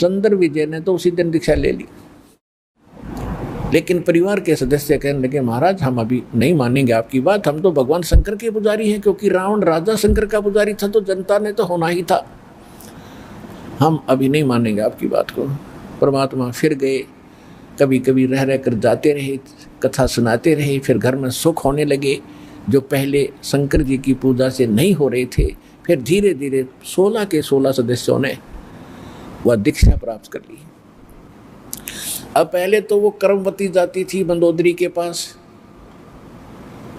चंद्र विजय ने तो उसी दिन दीक्षा ले ली, लेकिन परिवार के सदस्य कहने लगे महाराज हम अभी नहीं मानेंगे आपकी बात, हम तो भगवान शंकर के पुजारी हैं, क्योंकि रावण राजा शंकर का पुजारी था तो जनता ने तो होना ही था, हम अभी नहीं मानेंगे आपकी बात को। परमात्मा फिर गए, कभी कभी रह रह कर जाते रहे, कथा सुनाते रहे, फिर घर में सुख होने लगे जो पहले शंकर जी की पूजा से नहीं हो रहे थे। फिर धीरे धीरे 16 के 16 सदस्यों ने वह दीक्षा प्राप्त कर ली। अब पहले तो वो कर्मवती जाती थी मंदोदरी के पास,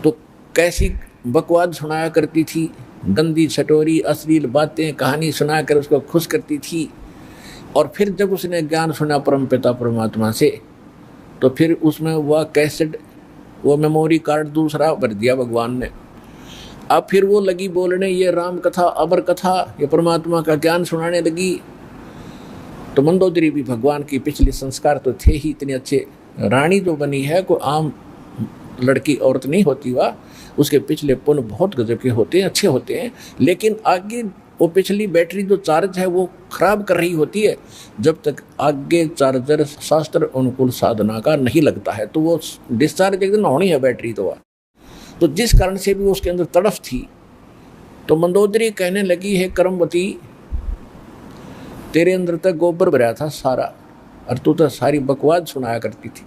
तो कैसी बकवाद सुनाया करती थी, गंदी छटोरी अश्लील बातें कहानी सुनाकर उसको खुश करती थी। और फिर जब उसने ज्ञान सुना परमपिता परमात्मा से, तो फिर उसमें वह कैसेट, वो मेमोरी कार्ड दूसरा भर दिया भगवान ने। अब फिर वो लगी बोलने ये राम कथा अमर कथा, ये परमात्मा का ज्ञान सुनाने लगी। तो मंदोदरी भी भगवान की पिछले संस्कार तो थे ही इतने अच्छे, रानी जो बनी है कोई आम लड़की औरत नहीं होती, वह उसके पिछले पुण्य बहुत गजब के होते हैं, अच्छे होते हैं। लेकिन आगे वो पिछली बैटरी जो चार्ज है वो खराब कर रही होती है, जब तक आगे चार्जर शास्त्र अनुकूल साधना का नहीं लगता है तो वो डिस्चार्ज एक दिन होनी है बैटरी तो जिस कारण से भी उसके अंदर तड़फ थी। तो मंदोदरी कहने लगी है कर्मवती, तेरे अंदर तक गोबर भरा था सारा, और तू तो सारी बकवाद सुनाया करती थी,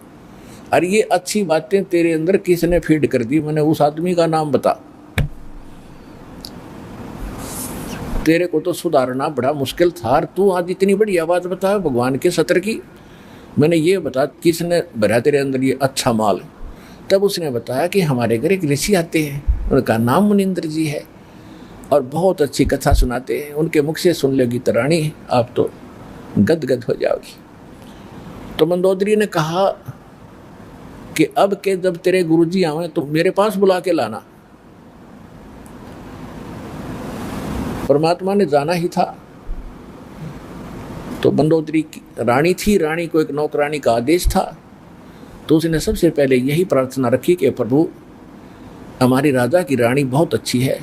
और ये अच्छी बातें तेरे अंदर किसने फीड कर दी, मैंने उस आदमी का नाम बता, तेरे को तो सुधारना बड़ा मुश्किल था, और तू आज इतनी बड़ी आवाज़ बता भगवान के सत्र की, मैंने ये बता किसने भरा तेरे अंदर ये अच्छा माल। तब उसने बताया कि हमारे घर एक ऋषि आते हैं, उनका नाम मुनिंद्र जी है, और बहुत अच्छी कथा सुनाते हैं, उनके मुख से सुन लेगी तो रानी आप तो गदगद हो जाओगी। तो मंदोदरी ने कहा कि अब के जब तेरे गुरुजी आवे तो मेरे पास बुला के लाना। परमात्मा ने जाना ही था, तो मंदोदरी की रानी थी, रानी को एक नौकरानी का आदेश था, तो उसने सबसे पहले यही प्रार्थना रखी कि प्रभु हमारी राजा की रानी बहुत अच्छी है,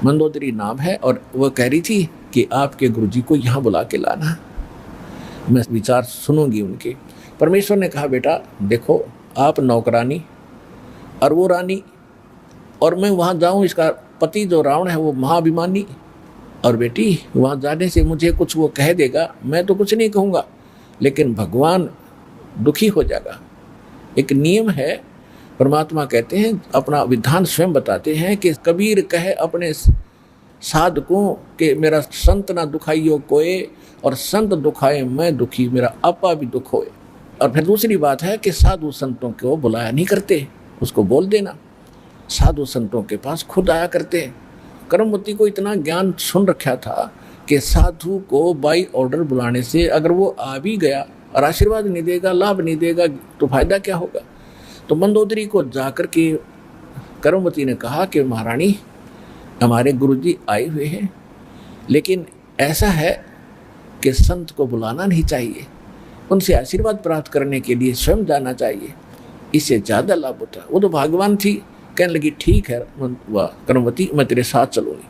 मंदोदरी नाम है, और वह कह रही थी कि आपके गुरुजी को यहाँ बुला के लाना, मैं विचार सुनूंगी उनके। परमेश्वर ने कहा बेटा देखो आप नौकरानी और वो रानी, और मैं वहाँ जाऊँ, इसका पति जो रावण है वो महाभिमानी, और बेटी वहाँ जाने से मुझे कुछ वो कह देगा, मैं तो कुछ नहीं कहूँगा, लेकिन भगवान दुखी हो जाएगा। एक नियम है, परमात्मा कहते हैं अपना विधान स्वयं बताते हैं कि कबीर कहे अपने साधकों के मेरा संत ना दुखाइयो कोई, और संत दुखाए मैं दुखी मेरा आपा भी दुख होए। और फिर दूसरी बात है कि साधु संतों को बुलाया नहीं करते, उसको बोल देना, साधु संतों के पास खुद आया करते। कर्मवती को इतना ज्ञान सुन रखा था कि साधु को बाई ऑर्डर बुलाने से अगर वो आ भी गया और आशीर्वाद नहीं देगा, लाभ नहीं देगा, तो फायदा क्या होगा। तो मंदोदरी को जाकर के कर्मवती ने कहा कि महारानी हमारे गुरुजी आए हुए हैं, लेकिन ऐसा है कि संत को बुलाना नहीं चाहिए, उनसे आशीर्वाद प्राप्त करने के लिए स्वयं जाना चाहिए, इससे ज़्यादा लाभ होता है। वो तो भाग्यवान थी, कहने लगी ठीक है वाह कर्मवती मैं तेरे साथ चलूँगी।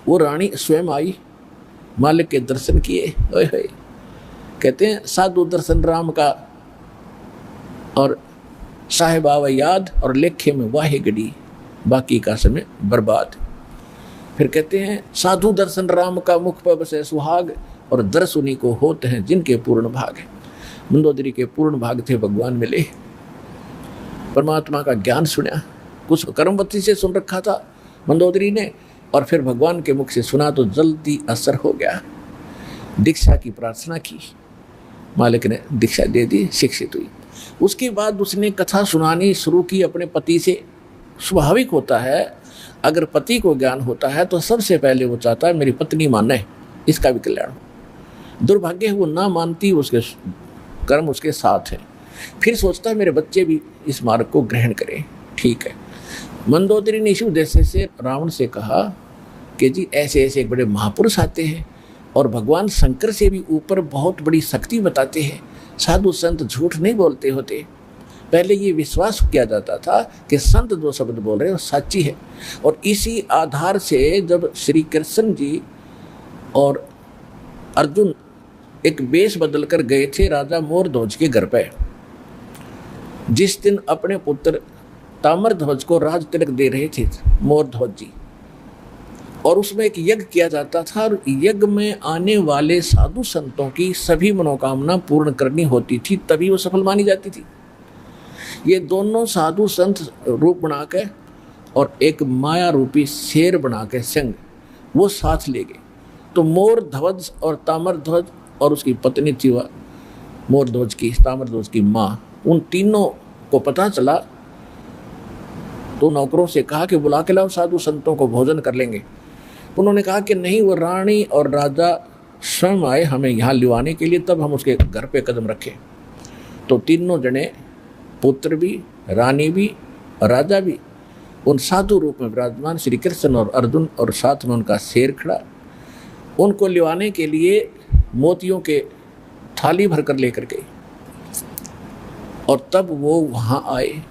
वो रानी स्वयं आई, मालिक के दर्शन किए, ओए होए कहते हैं साधु दर्शन राम का, और साहेब आवा याद और लेखे में वाहे गड़ी, बाकी का समय बर्बाद। फिर कहते हैं साधु दर्शन राम का मुख पर बसे सुहाग, और दर्श उन्हीं को होते हैं जिनके पूर्ण भाग है। मंदोदरी के पूर्ण भाग थे, भगवान मिले, परमात्मा का ज्ञान सुना, कुछ कर्मवती से सुन रखा था मंदोदरी ने, और फिर भगवान के मुख से सुना तो जल्दी असर हो गया। दीक्षा की प्रार्थना की, मालिक ने दीक्षा दे दी, शिक्षित हुई। उसके बाद उसने कथा सुनानी शुरू की अपने पति से। स्वाभाविक होता है अगर पति को ज्ञान होता है तो सबसे पहले वो चाहता है मेरी पत्नी माने, इसका भी कल्याण हो। दुर्भाग्य है वो ना मानती, उसके कर्म उसके साथ हैं, फिर सोचता है मेरे बच्चे भी इस मार्ग को ग्रहण करें। ठीक है, मंदोदरी ने इसी उद्देश्य से रावण से कहा कि जी ऐसे ऐसे एक बड़े महापुरुष आते हैं और भगवान शंकर से भी ऊपर बहुत बड़ी शक्ति बताते हैं, साधु संत झूठ नहीं बोलते होते। पहले ये विश्वास किया जाता था कि संत जो शब्द बोल रहे हैं वो सच्ची है, और इसी आधार से जब श्री कृष्ण जी और अर्जुन एक वेश बदल कर गए थे राजा मोरध्वज के घर पे, जिस दिन अपने पुत्र ताम्रध्वज को राज तिलक दे रहे थे मोरध्वज जी, और उसमें एक यज्ञ किया जाता था, और यज्ञ में आने वाले साधु संतों की सभी मनोकामना पूर्ण करनी होती थी, तभी वो सफल मानी जाती थी। ये दोनों साधु संत रूप बना के और एक माया रूपी शेर बना के संग वो साथ ले गए। तो मोरध्वज और ताम्रध्वज और उसकी पत्नी थी वह मोरध्वज की, ताम्रध्वज की माँ, उन तीनों को पता चला तो नौकरों से कहा कि बुला के लाओ साधु संतों को, भोजन कर लेंगे। उन्होंने कहा कि नहीं, वो रानी और राजा स्वयं आए हमें यहाँ लिवाने के लिए, तब हम उसके घर पे कदम रखें। तो तीनों जने, पुत्र भी, रानी भी और राजा भी, उन साधु रूप में विराजमान श्री कृष्ण और अर्जुन, और साथ में उनका शेर खड़ा, उनको लिवाने के लिए मोतियों के थाली भर कर लेकर गए। और तब वो वहाँ आए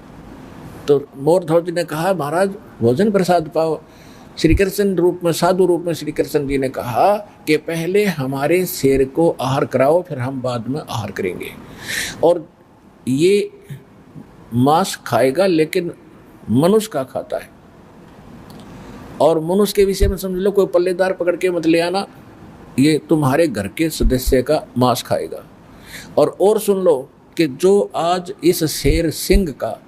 तो मोरध्वज ने कहा, महाराज भोजन प्रसाद पाओ। श्री कृष्ण रूप में, साधु रूप में श्री कृष्ण जी ने कहा कि पहले हमारे शेर को आहार कराओ, फिर हम बाद में आहार करेंगे। और ये मांस खाएगा लेकिन मनुष्य का खाता है, और मनुष्य के विषय में समझ लो कोई पल्लेदार पकड़ के मत ले आना, ये तुम्हारे घर के सदस्य का मांस खाएगा। और सुन लो कि जो आज इस शेर सिंह का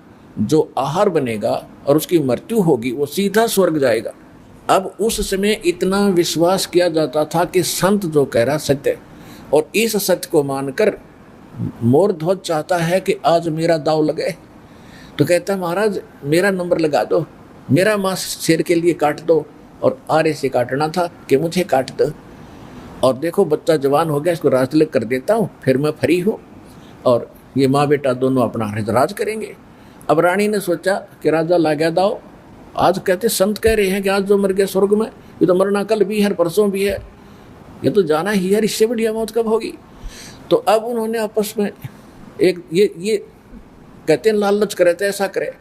जो आहार बनेगा और उसकी मृत्यु होगी, वो सीधा स्वर्ग जाएगा। अब उस समय इतना विश्वास किया जाता था कि संत जो कह रहा सत्य, और इस सत्य को मानकर मोरध्वज चाहता है कि आज मेरा दाव लगे। तो कहता, महाराज मेरा नंबर लगा दो, मेरा मांस शेर के लिए काट दो, और आरे से काटना था कि मुझे काट दो, और देखो बच्चा जवान हो गया, इसको राज तिलक कर देता हूँ, फिर मैं फ्री हूँ, और ये माँ बेटा दोनों अपना राज करेंगे। अब रानी ने सोचा कि राजा ला गया दाव, आज कहते संत कह रहे हैं कि आज जो मर गया स्वर्ग में, ये तो मरना कल भी है, परसों भी है, ये तो जाना ही है, इससे बढ़िया मौत कब होगी। तो अब उन्होंने आपस में एक ये कहते हैं लालच करे तो ऐसा करे।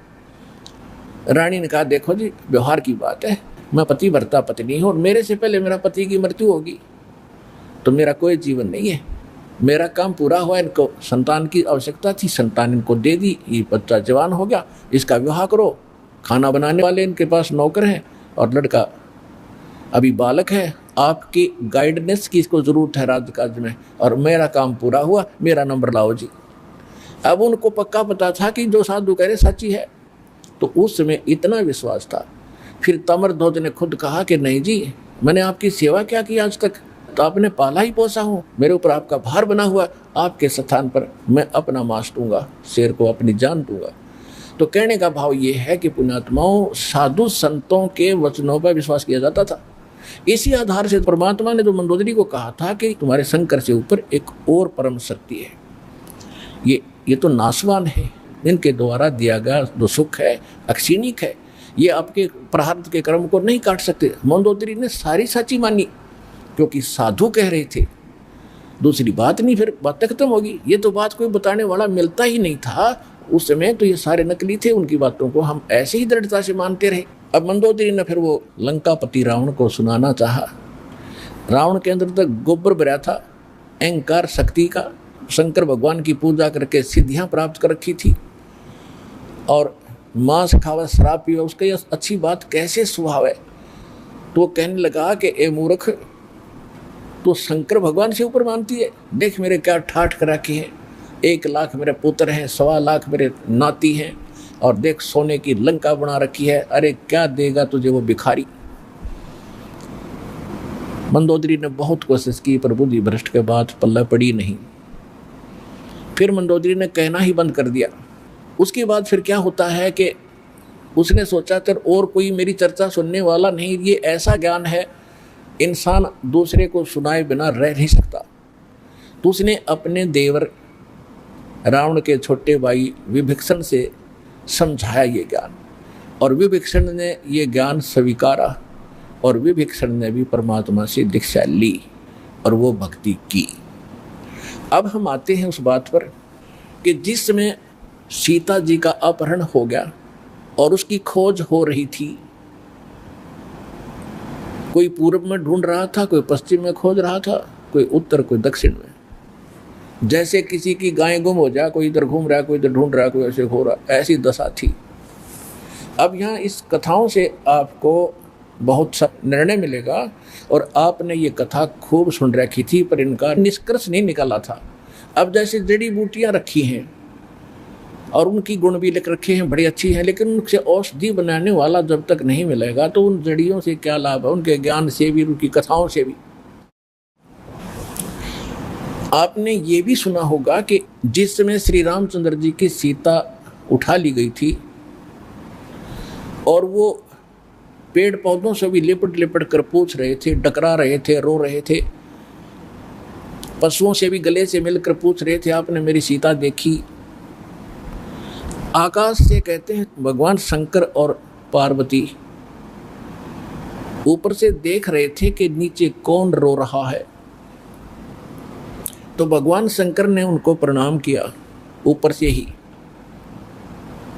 रानी ने कहा, देखो जी व्यवहार की बात है, मैं पति भरता पत्नी हूँ, और मेरे से पहले मेरा पति की मृत्यु होगी तो मेरा कोई जीवन नहीं है, मेरा काम पूरा हुआ, इनको संतान की आवश्यकता थी, संतान इनको दे दी, ये बच्चा जवान हो गया, इसका विवाह करो, खाना बनाने वाले इनके पास नौकर हैं, और लड़का अभी बालक है, आपकी गाइडेंस की इसको ज़रूरत है राजकाज में, और मेरा काम पूरा हुआ, मेरा नंबर लाओ जी। अब उनको पक्का पता था कि जो साधु कह रहे सच्ची है, तो उस समय इतना विश्वास था। फिर ताम्रध्वज ने खुद कहा कि नहीं जी, मैंने आपकी सेवा क्या की आज तक, तो आपने पाला ही पोसा हूँ, मेरे ऊपर आपका भार बना हुआ, आपके स्थान पर मैं अपना मांस दूंगा, शेर को अपनी जान दूंगा। तो कहने का भाव ये है कि पुण्यात्माओं, साधु संतों के वचनों पर विश्वास किया जाता था। इसी आधार से परमात्मा ने जो मंदोदरी को कहा था कि तुम्हारे शंकर से ऊपर एक और परम शक्ति है, ये तो नाशवान है, इनके द्वारा दिया गया जो सुख है अक्षीणिक है, ये आपके प्रारब्ध के कर्म को नहीं काट सकते। मंदोदरी ने सारी सच्ची मानी, क्योंकि साधु कह रहे थे, दूसरी बात नहीं, फिर बात खत्म होगी। ये तो बात कोई बताने वाला मिलता ही नहीं था उस समय, तो ये सारे नकली थे, उनकी बातों को हम ऐसे ही दृढ़ता से मानते रहे। अब मंदोदरी ने फिर वो लंकापति रावण को सुनाना चाहा। रावण के अंदर तक गोबर भरा था, अहंकार शक्ति का, शंकर भगवान की पूजा करके सिद्धियां प्राप्त कर रखी थी, और मांस खावा शराब पीवा उसका यह अच्छी बात कैसे स्वभाव है। तो वो कहने लगा कि ए मूर्ख, तो शंकर भगवान से ऊपर मानती है, देख मेरे क्या ठाठ करा के हैं, 1 लाख मेरे पुत्र हैं, 1.25 लाख मेरे नाती हैं, और देख सोने की लंका बना रखी है, अरे क्या देगा तुझे वो भिखारी। मंदोदरी ने बहुत कोशिश की, पर बुद्धि भ्रष्ट के बाद पल्ला पड़ी नहीं। फिर मंदोदरी ने कहना ही बंद कर दिया। उसके बाद फिर क्या होता है कि उसने सोचा कि और कोई मेरी चर्चा सुनने वाला नहीं, ये ऐसा ज्ञान है इंसान दूसरे को सुनाए बिना रह नहीं सकता। तो उसने अपने देवर रावण के छोटे भाई विभीषण से समझाया ये ज्ञान, और विभीषण ने ये ज्ञान स्वीकारा, और विभीषण ने भी परमात्मा से दीक्षा ली और वो भक्ति की। अब हम आते हैं उस बात पर कि जिस समय सीता जी का अपहरण हो गया और उसकी खोज हो रही थी, कोई पूर्व में ढूंढ रहा था, कोई पश्चिम में खोज रहा था, कोई उत्तर, कोई दक्षिण में। जैसे किसी की गाय गुम हो जाए, कोई इधर घूम रहा है, कोई इधर ढूंढ रहा है, कोई ऐसे हो रहा, ऐसी दशा थी। अब यहाँ इस कथाओं से आपको बहुत सा निर्णय मिलेगा, और आपने ये कथा खूब सुन रखी थी पर इनका निष्कर्ष नहीं निकाला था। अब जैसे जड़ी बूटियाँ रखी हैं और उनकी गुण भी लिख रखे हैं, बड़ी अच्छी हैं, लेकिन उनसे औषधि बनाने वाला जब तक नहीं मिलेगा तो उन जड़ियों से क्या लाभ है, उनके ज्ञान से भी, उनकी कथाओं से भी। आपने ये भी सुना होगा कि जिस समय श्री रामचंद्र जी की सीता उठा ली गई थी और वो पेड़ पौधों से भी लिपट लिपट कर पूछ रहे थे, डकरा रहे थे, रो रहे थे, पशुओं से भी गले से मिलकर पूछ रहे थे, आपने मेरी सीता देखी? आकाश से कहते हैं भगवान शंकर और पार्वती ऊपर से देख रहे थे कि नीचे कौन रो रहा है। तो भगवान शंकर ने उनको प्रणाम किया ऊपर से ही,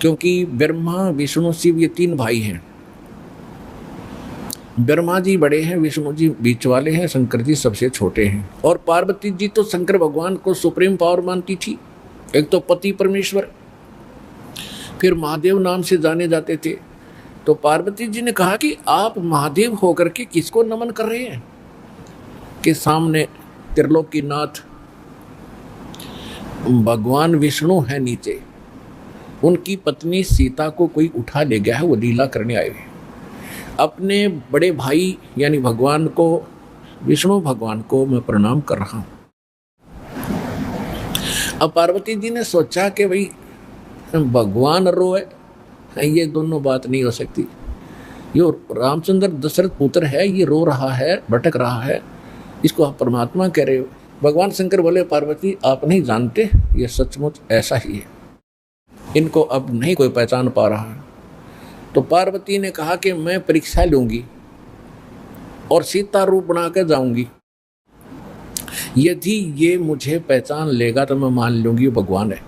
क्योंकि ब्रह्मा विष्णु शिव ये 3 भाई हैं। ब्रह्मा जी बड़े हैं, विष्णु जी बीच वाले हैं, शंकर जी सबसे छोटे हैं। और पार्वती जी तो शंकर भगवान को सुप्रीम पावर मानती थी, एक तो पति परमेश्वर, फिर महादेव नाम से जाने जाते थे। तो पार्वती जी ने कहा कि आप महादेव होकर के किसको नमन कर रहे हैं? कि सामने त्रिलोकीनाथ भगवान विष्णु है नीचे, उनकी पत्नी सीता को कोई उठा ले गया है, वो लीला करने आए हैं। अपने बड़े भाई यानी भगवान को, विष्णु भगवान को मैं प्रणाम कर रहा हूं। अब पार्वती जी ने सोचा कि भाई भगवान रोए, ये दोनों बात नहीं हो सकती। यो रामचंद्र दशरथ पुत्र है, ये रो रहा है, भटक रहा है, इसको आप परमात्मा कह रहे हो। भगवान शंकर बोले पार्वती आप नहीं जानते, ये सचमुच ऐसा ही है, इनको अब नहीं कोई पहचान पा रहा है। तो पार्वती ने कहा कि मैं परीक्षा लूंगी और सीता रूप बना कर जाऊंगी, यदि ये मुझे पहचान लेगा तो मैं मान लूंगी भगवान है,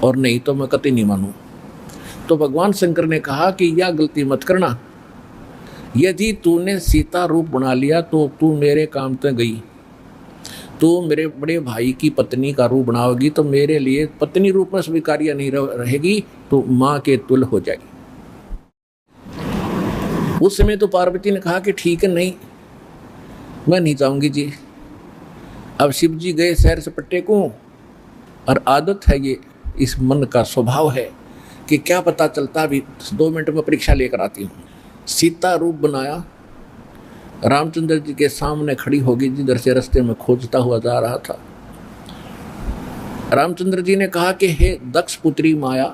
और नहीं तो मैं कतई नहीं मानूं। तो भगवान शंकर ने कहा कि यह गलती मत करना, यदि तूने सीता रूप बना लिया तो तू मेरे काम तक गई, तू मेरे बड़े भाई की पत्नी का रूप बनाओगी तो मेरे लिए पत्नी रूप में स्वीकार्य नहीं रहेगी, तो माँ के तुल्य हो जाएगी। उस समय तो पार्वती ने कहा कि ठीक है, नहीं मैं नहीं जाऊंगी जी। अब शिव जी गए शहर से पट्टे को, और आदत है ये, इस मन का स्वभाव है कि क्या पता चलता, अभी 2 मिनट में परीक्षा लेकर आती हूँ। सीता रूप बनाया, रामचंद्र जी के सामने खड़ी होगी, जिधर से रास्ते में खोजता हुआ जा रहा था। रामचंद्र जी ने कहा कि हे दक्ष पुत्री माया,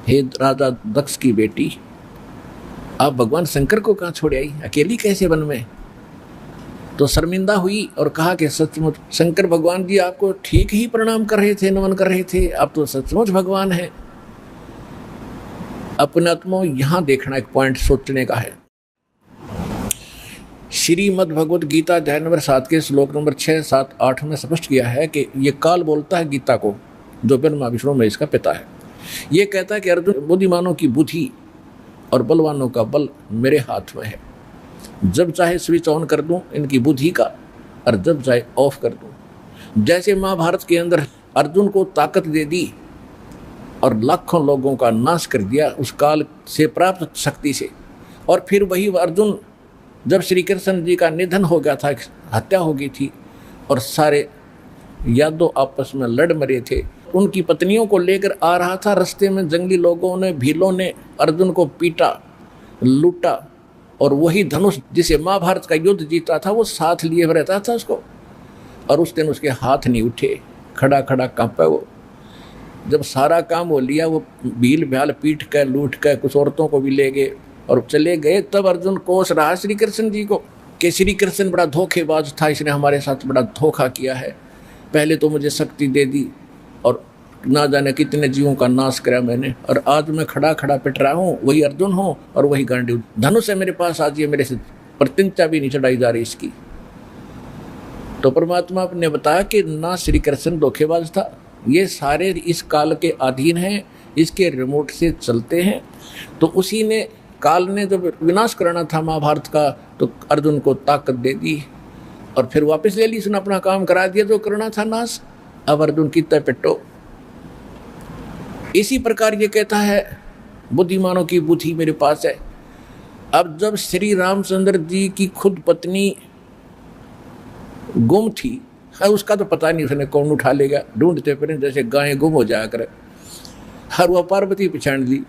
हे राजा दक्ष की बेटी, आप भगवान शंकर को कहाँ छोड़ आई, अकेली कैसे वन में? तो शर्मिंदा हुई और कहा कि सचमुच शंकर भगवान जी आपको ठीक ही प्रणाम कर रहे थे, नमन कर रहे थे, आप तो सचमुच भगवान हैं। अपने आत्मा यहाँ देखना एक पॉइंट सोचने का है। श्रीमद् भगवद गीता अध्याय नंबर 7 के श्लोक नंबर 6, 7, 8 में स्पष्ट किया है कि ये काल बोलता है गीता को, जो ब्रह्मा विष्णु में इसका पिता है। ये कहता है कि अर्जुन, बुद्धिमानों की बुद्धि और बलवानों का बल मेरे हाथ में है, जब चाहे स्विच ऑन कर दूं इनकी बुद्धि का, और जब चाहे ऑफ कर दूं। जैसे महाभारत के अंदर अर्जुन को ताकत दे दी और लाखों लोगों का नाश कर दिया उस काल से प्राप्त शक्ति से, और फिर वही अर्जुन जब श्री कृष्ण जी का निधन हो गया था, हत्या हो गई थी, और सारे यादव आपस में लड़ मरे थे, उनकी पत्नियों को लेकर आ रहा था, रास्ते में जंगली लोगों ने, भीलों ने अर्जुन को पीटा, लूटा, और वही धनुष जिसे महाभारत का युद्ध जीता था वो साथ लिए रहता था उसको, और उस दिन उसके हाथ नहीं उठे, खड़ा खड़ा कांपा वो। जब सारा काम वो लिया, वो भील भ्याल पीट कर लूट कर कुछ औरतों को भी ले गए और चले गए। तब अर्जुन कोस रहा श्री कृष्ण जी को कि श्री कृष्ण बड़ा धोखेबाज था, इसने हमारे साथ बड़ा धोखा किया है, पहले तो मुझे शक्ति दे दी और ना जाने कितने जीवों का नाश करा मैंने, और आज मैं खड़ा खड़ा पिट रहा हूँ, वही अर्जुन हूँ और वही गांडी धनुष है मेरे पास, आज ये मेरे से प्रतिज्ञा भी नहीं चढ़ाई जा रही इसकी। तो परमात्मा ने बताया कि ना श्री कृष्ण धोखेबाज था, ये सारे इस काल के अधीन हैं, इसके रिमोट से चलते हैं। तो उसी ने काल ने जब विनाश कराना था महाभारत का, तो अर्जुन को ताकत दे दी और फिर वापस ले ली, उसने अपना काम करा दिया जो करना था नाश। अब अर्जुन की तय पिट्टो। इसी प्रकार ये कहता है बुद्धिमानों की बुद्धि मेरे पास है। अब जब श्री रामचंद्र जी की खुद पत्नी गुम थी, हाँ उसका तो पता नहीं उसने कौन उठा लेगा, ढूंढते फिर जैसे गायें गुम हो जाया करे। हर वह पार्वती पहचान ली,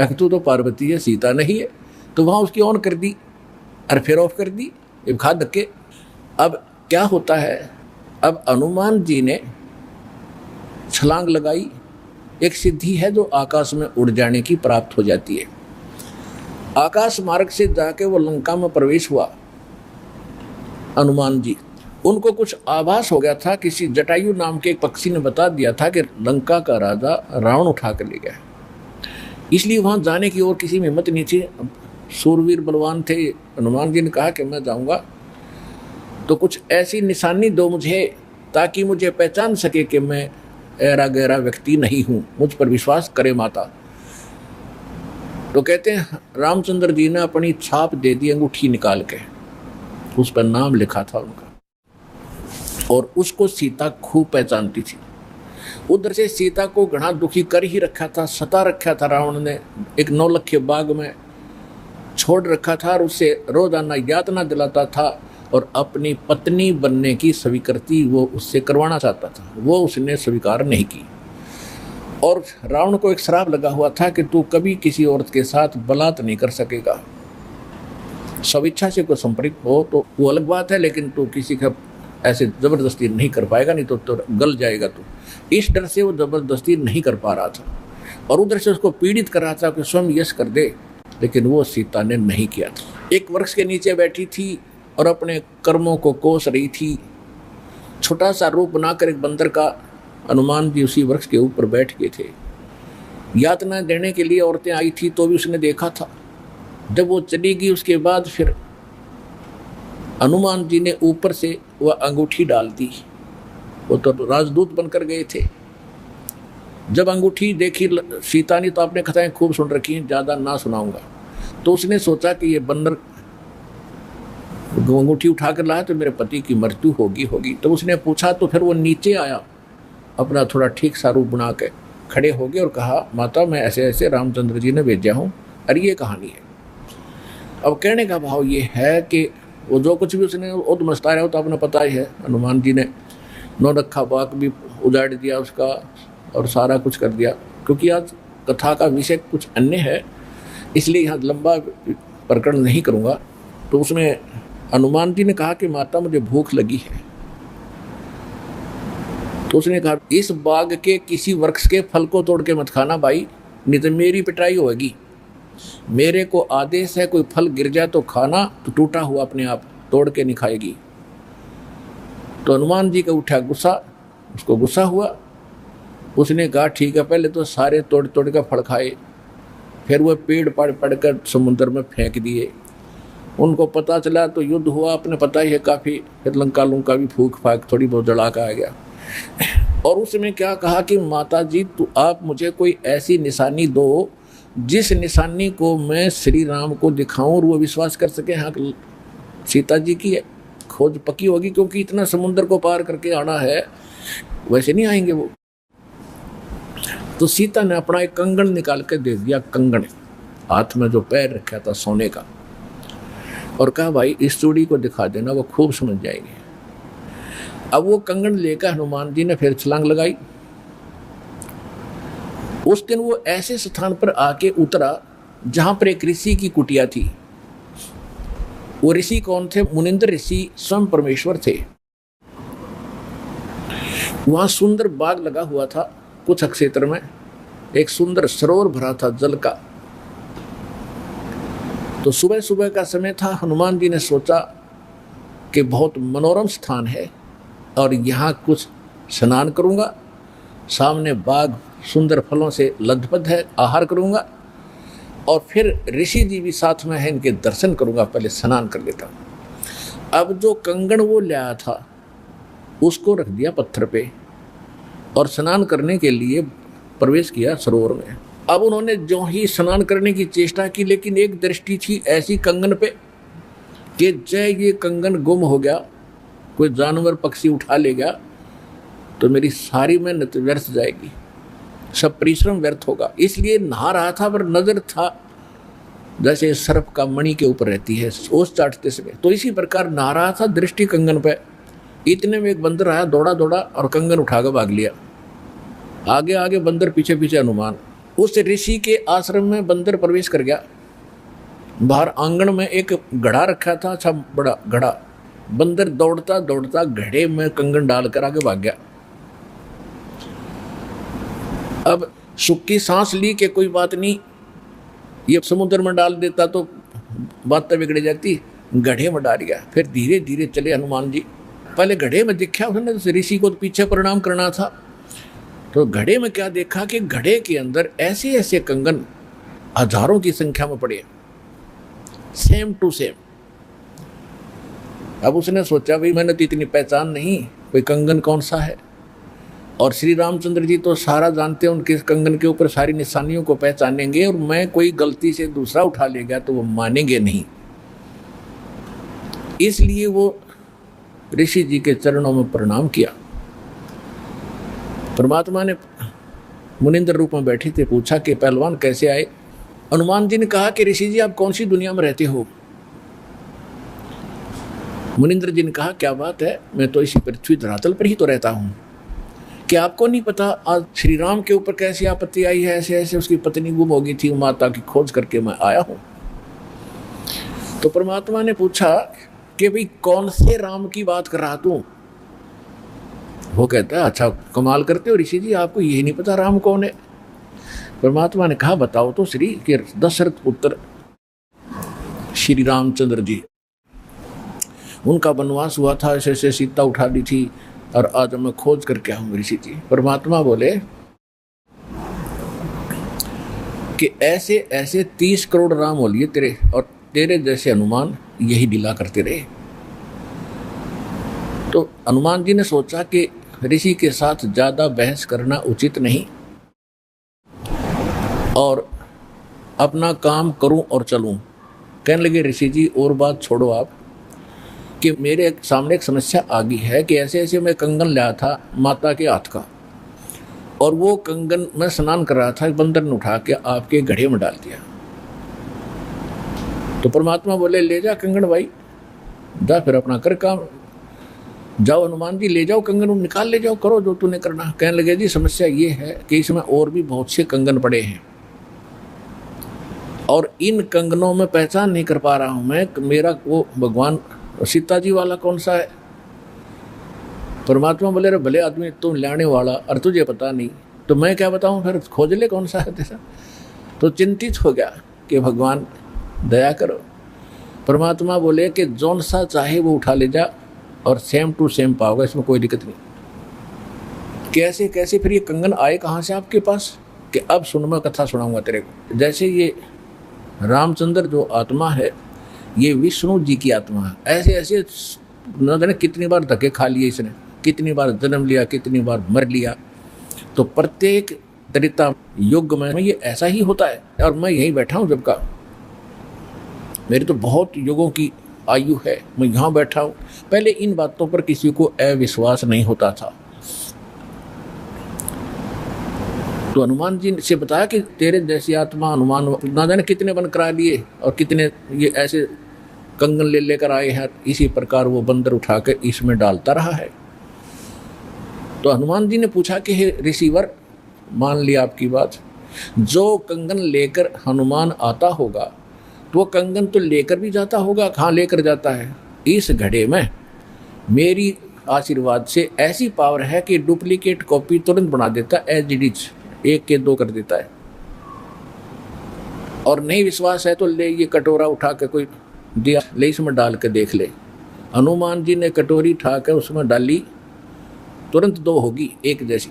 तू तो पार्वती है, सीता नहीं है। तो वहाँ उसकी ऑन कर दी और फिर ऑफ कर दी, ये खा धक्के। अब क्या होता है, अब हनुमान जी ने छलांग लगाई, एक सिद्धि है जो आकाश में उड़ जाने की प्राप्त हो जाती है। आकाश मार्ग से जाके वो लंका में प्रवेश हुआ हनुमान जी। उनको कुछ आभास हो गया था, किसी जटायु नाम के एक पक्षी ने बता दिया था कि लंका का राजा रावण उठा कर ले गया, इसलिए वहां जाने की और किसी में हिम्मत नहीं थी। सूरवीर बलवान थे। हनुमान जी ने कहा कि मैं जाऊंगा तो कुछ ऐसी निशानी दो मुझे ताकि मुझे पहचान सके कि मैं ऐरा गहरा व्यक्ति नहीं हूं, मुझ पर विश्वास करे माता। तो कहते हैं रामचंद्र जी ने अपनी छाप दे दी अंगूठी निकाल के, उस पर नाम लिखा था उनका, और उसको सीता खूब पहचानती थी। उधर से सीता को घना दुखी कर ही रखा था, सता रखा था रावण ने, एक नौलखे बाग में छोड़ रखा था और उससे रोजाना यातना दिलाता था और अपनी पत्नी बनने की स्वीकृति वो उससे करवाना चाहता था, वो उसने स्वीकार नहीं की। और रावण को एक श्राप लगा हुआ था कि तू कभी किसी औरत के साथ बलात् नहीं कर सकेगा, स्वेच्छा से कोई संपर्क हो तो वो अलग बात है, लेकिन तू किसी का ऐसे जबरदस्ती नहीं कर पाएगा, नहीं तो गल जाएगा तू। इस डर से वो जबरदस्ती नहीं कर पा रहा था और उधर से उसको पीड़ित कर रहा था कि स्वयं यश कर दे, लेकिन वो सीता ने नहीं किया था। एक वृक्ष के नीचे बैठी थी और अपने कर्मों को कोस रही थी। छोटा सा रूप बनाकर एक बंदर का हनुमान जी उसी वृक्ष के ऊपर बैठ गए थे। यातना देने के लिए औरतें आई थी तो भी उसने देखा था। जब वो चली गई उसके बाद फिर हनुमान जी ने ऊपर से वह अंगूठी डाल दी। वो तो राजदूत बनकर गए थे। जब अंगूठी देखी सीता ने तो आपने कथाएं खूब सुन रखी हैं, ज़्यादा ना सुनाऊंगा। तो उसने सोचा कि ये बंदर अंगूठी उठा कर लाया तो मेरे पति की मृत्यु होगी। तो उसने पूछा, तो फिर वो नीचे आया, अपना थोड़ा ठीक सा रूप बना के खड़े हो गए और कहा, माता मैं ऐसे ऐसे रामचंद्र जी ने भेजा हूँ और ये कहानी है। अब कहने का भाव ये है कि वो जो कुछ भी उसने उद्मस्ता रहा हो तो आपने पता ही है, हनुमान जी ने नौरखा बाग भी उजाड़ दिया उसका और सारा कुछ कर दिया। क्योंकि आज कथा का विषय कुछ अन्य है, इसलिए यहाँ लंबा प्रकरण नहीं करूँगा। तो उसमें हनुमान जी ने कहा कि माता मुझे भूख लगी है। तो उसने कहा, इस बाग के किसी वृक्ष के फल को तोड़ के मत खाना भाई, नहीं तो मेरी पिटाई होगी। मेरे को आदेश है, कोई फल गिर जाए तो खाना, तो टूटा हुआ अपने आप तोड़ के नहीं खाएगी। तो हनुमान जी का उठा गुस्सा, उसको गुस्सा हुआ। उसने कहा ठीक है, पहले तो सारे तोड़ तोड़ कर फल खाए, फिर वह पेड़ पड़ कर समुद्र में फेंक दिए। उनको पता चला तो युद्ध हुआ, अपने पता ही है काफ़ी। फिर लंका लुंका भी फूक फाक थोड़ी बहुत जड़ाका आ गया। और उसमें क्या कहा कि माता जी तो आप मुझे कोई ऐसी निशानी दो जिस निशानी को मैं श्री राम को दिखाऊं और वो विश्वास कर सके हाँ सीता जी की है, खोज पक्की होगी। क्योंकि इतना समुद्र को पार करके आना है, वैसे नहीं आएंगे वो। तो सीता ने अपना एक कंगन निकाल के दे दिया, कंगन हाथ में जो पैर रखा था सोने का, और कहा भाई इस चूड़ी को दिखा देना, वो खूब समझ जाएगी। अब वो कंगन लेकर हनुमान जी ने फिर छलांग लगाई। उस दिन वो ऐसे स्थान पर आके उतरा जहां पर एक ऋषि की कुटिया थी। वो ऋषि कौन थे? मुनिंद्र ऋषि स्वयं परमेश्वर थे। वहां सुंदर बाग लगा हुआ था, कुछ क्षेत्र में एक सुंदर सरोवर भरा था जल का। तो सुबह सुबह का समय था। हनुमान जी ने सोचा कि बहुत मनोरम स्थान है और यहाँ कुछ स्नान करूँगा, सामने बाग सुंदर फलों से लदपद है, आहार करूँगा और फिर ऋषि जी भी साथ में है, इनके दर्शन करूँगा, पहले स्नान कर लेता हूँ। अब जो कंगन वो लाया था उसको रख दिया पत्थर पे और स्नान करने के लिए प्रवेश किया सरोवर में। अब उन्होंने जो ही स्नान करने की चेष्टा की, लेकिन एक दृष्टि थी ऐसी कंगन पे कि जय ये कंगन गुम हो गया, कोई जानवर पक्षी उठा ले गया तो मेरी सारी मेहनत व्यर्थ जाएगी, सब परिश्रम व्यर्थ होगा। इसलिए नहा रहा था पर नजर था जैसे सर्प का मणि के ऊपर रहती है ओस चाटते समय, तो इसी प्रकार नहा रहा था, दृष्टि कंगन पे। इतने में एक बंदर आया, दौड़ा दौड़ा और कंगन उठाकर भाग लिया। आगे आगे बंदर, पीछे पीछे हनुमान। उस ऋषि के आश्रम में बंदर प्रवेश कर गया। बाहर आंगन में एक घड़ा रखा था, अच्छा बड़ा घड़ा। बंदर दौड़ता दौड़ता घड़े में कंगन डालकर आगे भाग गया। अब सुक्की सांस ली कि कोई बात नहीं, ये समुद्र में डाल देता तो बात बिगड़ जाती, घड़े में डाल गया। फिर धीरे धीरे चले हनुमान जी। पहले घड़े में देखा उसने, ऋषि को तो पीछे प्रणाम करना था, तो घड़े में क्या देखा कि घड़े के अंदर ऐसे ऐसे कंगन हजारों की संख्या में पड़े, सेम टू सेम। अब उसने सोचा भाई मैंने तो इतनी पहचान नहीं, कोई कंगन कौन सा है। और श्री रामचंद्र जी तो सारा जानते हैं, उनके कंगन के ऊपर सारी निशानियों को पहचानेंगे, और मैं कोई गलती से दूसरा उठा ले गया तो वो मानेंगे नहीं। इसलिए वो ऋषि जी के चरणों में प्रणाम किया। परमात्मा ने मुनिंद्र रूप में बैठे थे, पूछा कि पहलवान कैसे आए। हनुमान जी ने कहा कि ऋषि जी आप कौन सी दुनिया में रहते हो। मुनिंद्र जी ने कहा क्या बात है, मैं तो इसी पृथ्वी धरातल पर ही तो रहता हूँ। क्या आपको नहीं पता आज श्री राम के ऊपर कैसी आपत्ति आई है, ऐसे ऐसे उसकी पत्नी गुम हो गई थी, माता की खोज करके मैं आया हूँ। तो परमात्मा ने पूछा कि भाई कौन से राम की बात कर रहा तू। वो कहता है अच्छा कमाल करते हो ऋषि जी, आपको यही नहीं पता राम कौन है। परमात्मा ने कहा बताओ तो श्री के दशरथ पुत्र श्री रामचंद्र जी, उनका वनवास हुआ था, ऐसे ऐसे सीता उठा ली थी और आज मैं खोज करके आऊँ ऋषि जी। परमात्मा बोले कि ऐसे ऐसे 30 करोड़ राम हो लिए तेरे, और तेरे जैसे हनुमान यही लीला करते रहे। तो हनुमान जी ने सोचा कि ऋषि के साथ ज्यादा बहस करना उचित नहीं, और अपना काम करूं और चलूं। कहने लगे ऋषि जी और बात छोड़ो आप, कि मेरे सामने एक समस्या आ गई है कि ऐसे ऐसे मैं कंगन लाया था माता के हाथ का, और वो कंगन मैं स्नान कर रहा था, बंदर ने उठा के आपके घड़े में डाल दिया। तो परमात्मा बोले ले जा कंगन भाई, जा फिर अपना कर काम, जाओ हनुमान जी ले जाओ कंगन, निकाल ले जाओ, करो जो तूने करना। कहने लगे जी समस्या ये है कि इसमें और भी बहुत से कंगन पड़े हैं, और इन कंगनों में पहचान नहीं कर पा रहा हूं मैं, मेरा वो भगवान सीता जी वाला कौन सा है। परमात्मा बोले रे भले आदमी तुम लाने वाला और तुझे पता नहीं, तो मैं क्या बताऊं, फिर खोज ले कौन सा है तेरा। तो चिंतित हो गया कि भगवान दया करो। परमात्मा बोले कि जौन सा चाहे वो उठा ले जा और सेम टू सेम पाओगे, इसमें कोई दिक्कत नहीं। कैसे कैसे फिर ये कंगन आए कहाँ से आपके पास, कि अब सुन मैं कथा सुनाऊंगा तेरे को। जैसे ये रामचंद्र जो आत्मा है ये विष्णु जी की आत्मा है। ऐसे ऐसे न जाने कितनी बार धक्के खा लिए इसने, कितनी बार जन्म लिया, कितनी बार मर लिया। तो प्रत्येक त्रेता युग में ये ऐसा ही होता है, और मैं यहीं बैठा हूँ जब का, मेरी तो बहुत युगों की आयु है, मैं यहाँ बैठा हूँ। पहले इन बातों पर किसी को अविश्वास नहीं होता था। तो हनुमान जी से बताया कि तेरे जैसी आत्मा हनुमान ना जाने कितने बन करा लिए, और कितने ये ऐसे कंगन ले लेकर आए हैं। इसी प्रकार वो बंदर उठा कर इसमें डालता रहा है। तो हनुमान जी ने पूछा कि हे ऋषिवर, मान लिया आपकी बात, जो कंगन लेकर हनुमान आता होगा तो वो कंगन तो लेकर भी जाता होगा, कहाँ लेकर जाता है, इस घड़े में मेरी आशीर्वाद से ऐसी पावर है कि डुप्लीकेट कॉपी तुरंत बना देता, एज इट इज 1 के 2 कर देता है। और नहीं विश्वास है तो ले ये कटोरा उठा के कोई दिया, ले इसमें डाल के देख ले। हनुमान जी ने कटोरी उठा कर उसमें डाली, तुरंत 2 होगी 1 जैसी।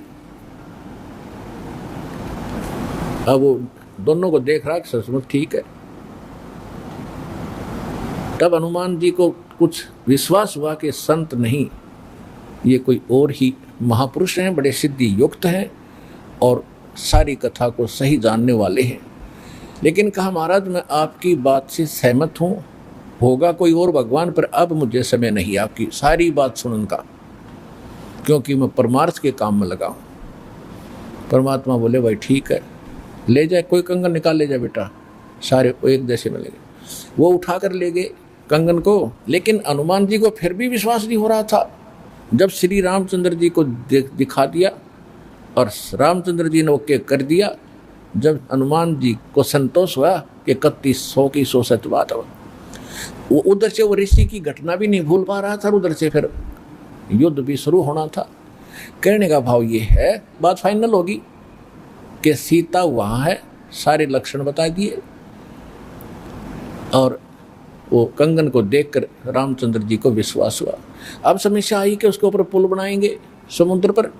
अब वो दोनों को देख रहा कि सचमुच ठीक है। तब हनुमान जी को कुछ विश्वास हुआ कि संत नहीं, ये कोई और ही महापुरुष हैं, बड़े सिद्धि युक्त हैं और सारी कथा को सही जानने वाले हैं। लेकिन कहा महाराज मैं आपकी बात से सहमत हूँ, होगा कोई और भगवान, पर अब मुझे समय नहीं आपकी सारी बात सुनने का, क्योंकि मैं परमार्थ के काम में लगा हूँ। परमात्मा बोले भाई ठीक है, ले जाए, कोई कंगन निकाल ले जाए बेटा, सारे एक जैसे मिलेंगे। वो उठा कर ले गए कंगन को, लेकिन हनुमान जी को फिर भी विश्वास नहीं हो रहा था। जब श्री रामचंद्र जी को दिखा दिया और रामचंद्र जी ने ओके कर दिया, जब हनुमान जी को संतोष हुआ कि 3100 की 100 सच बात हो, वो उधर से वो ऋषि की घटना भी नहीं भूल पा रहा था, उधर से फिर युद्ध भी शुरू होना था। कहने का भाव ये है, बात फाइनल होगी कि सीता वहाँ है, सारे लक्षण बता दिए, और वो कंगन को देखकर रामचंद्र जी को विश्वास हुआ। अब समस्या आई कि उसके ऊपर पुल बनाएंगे समुद्र पर।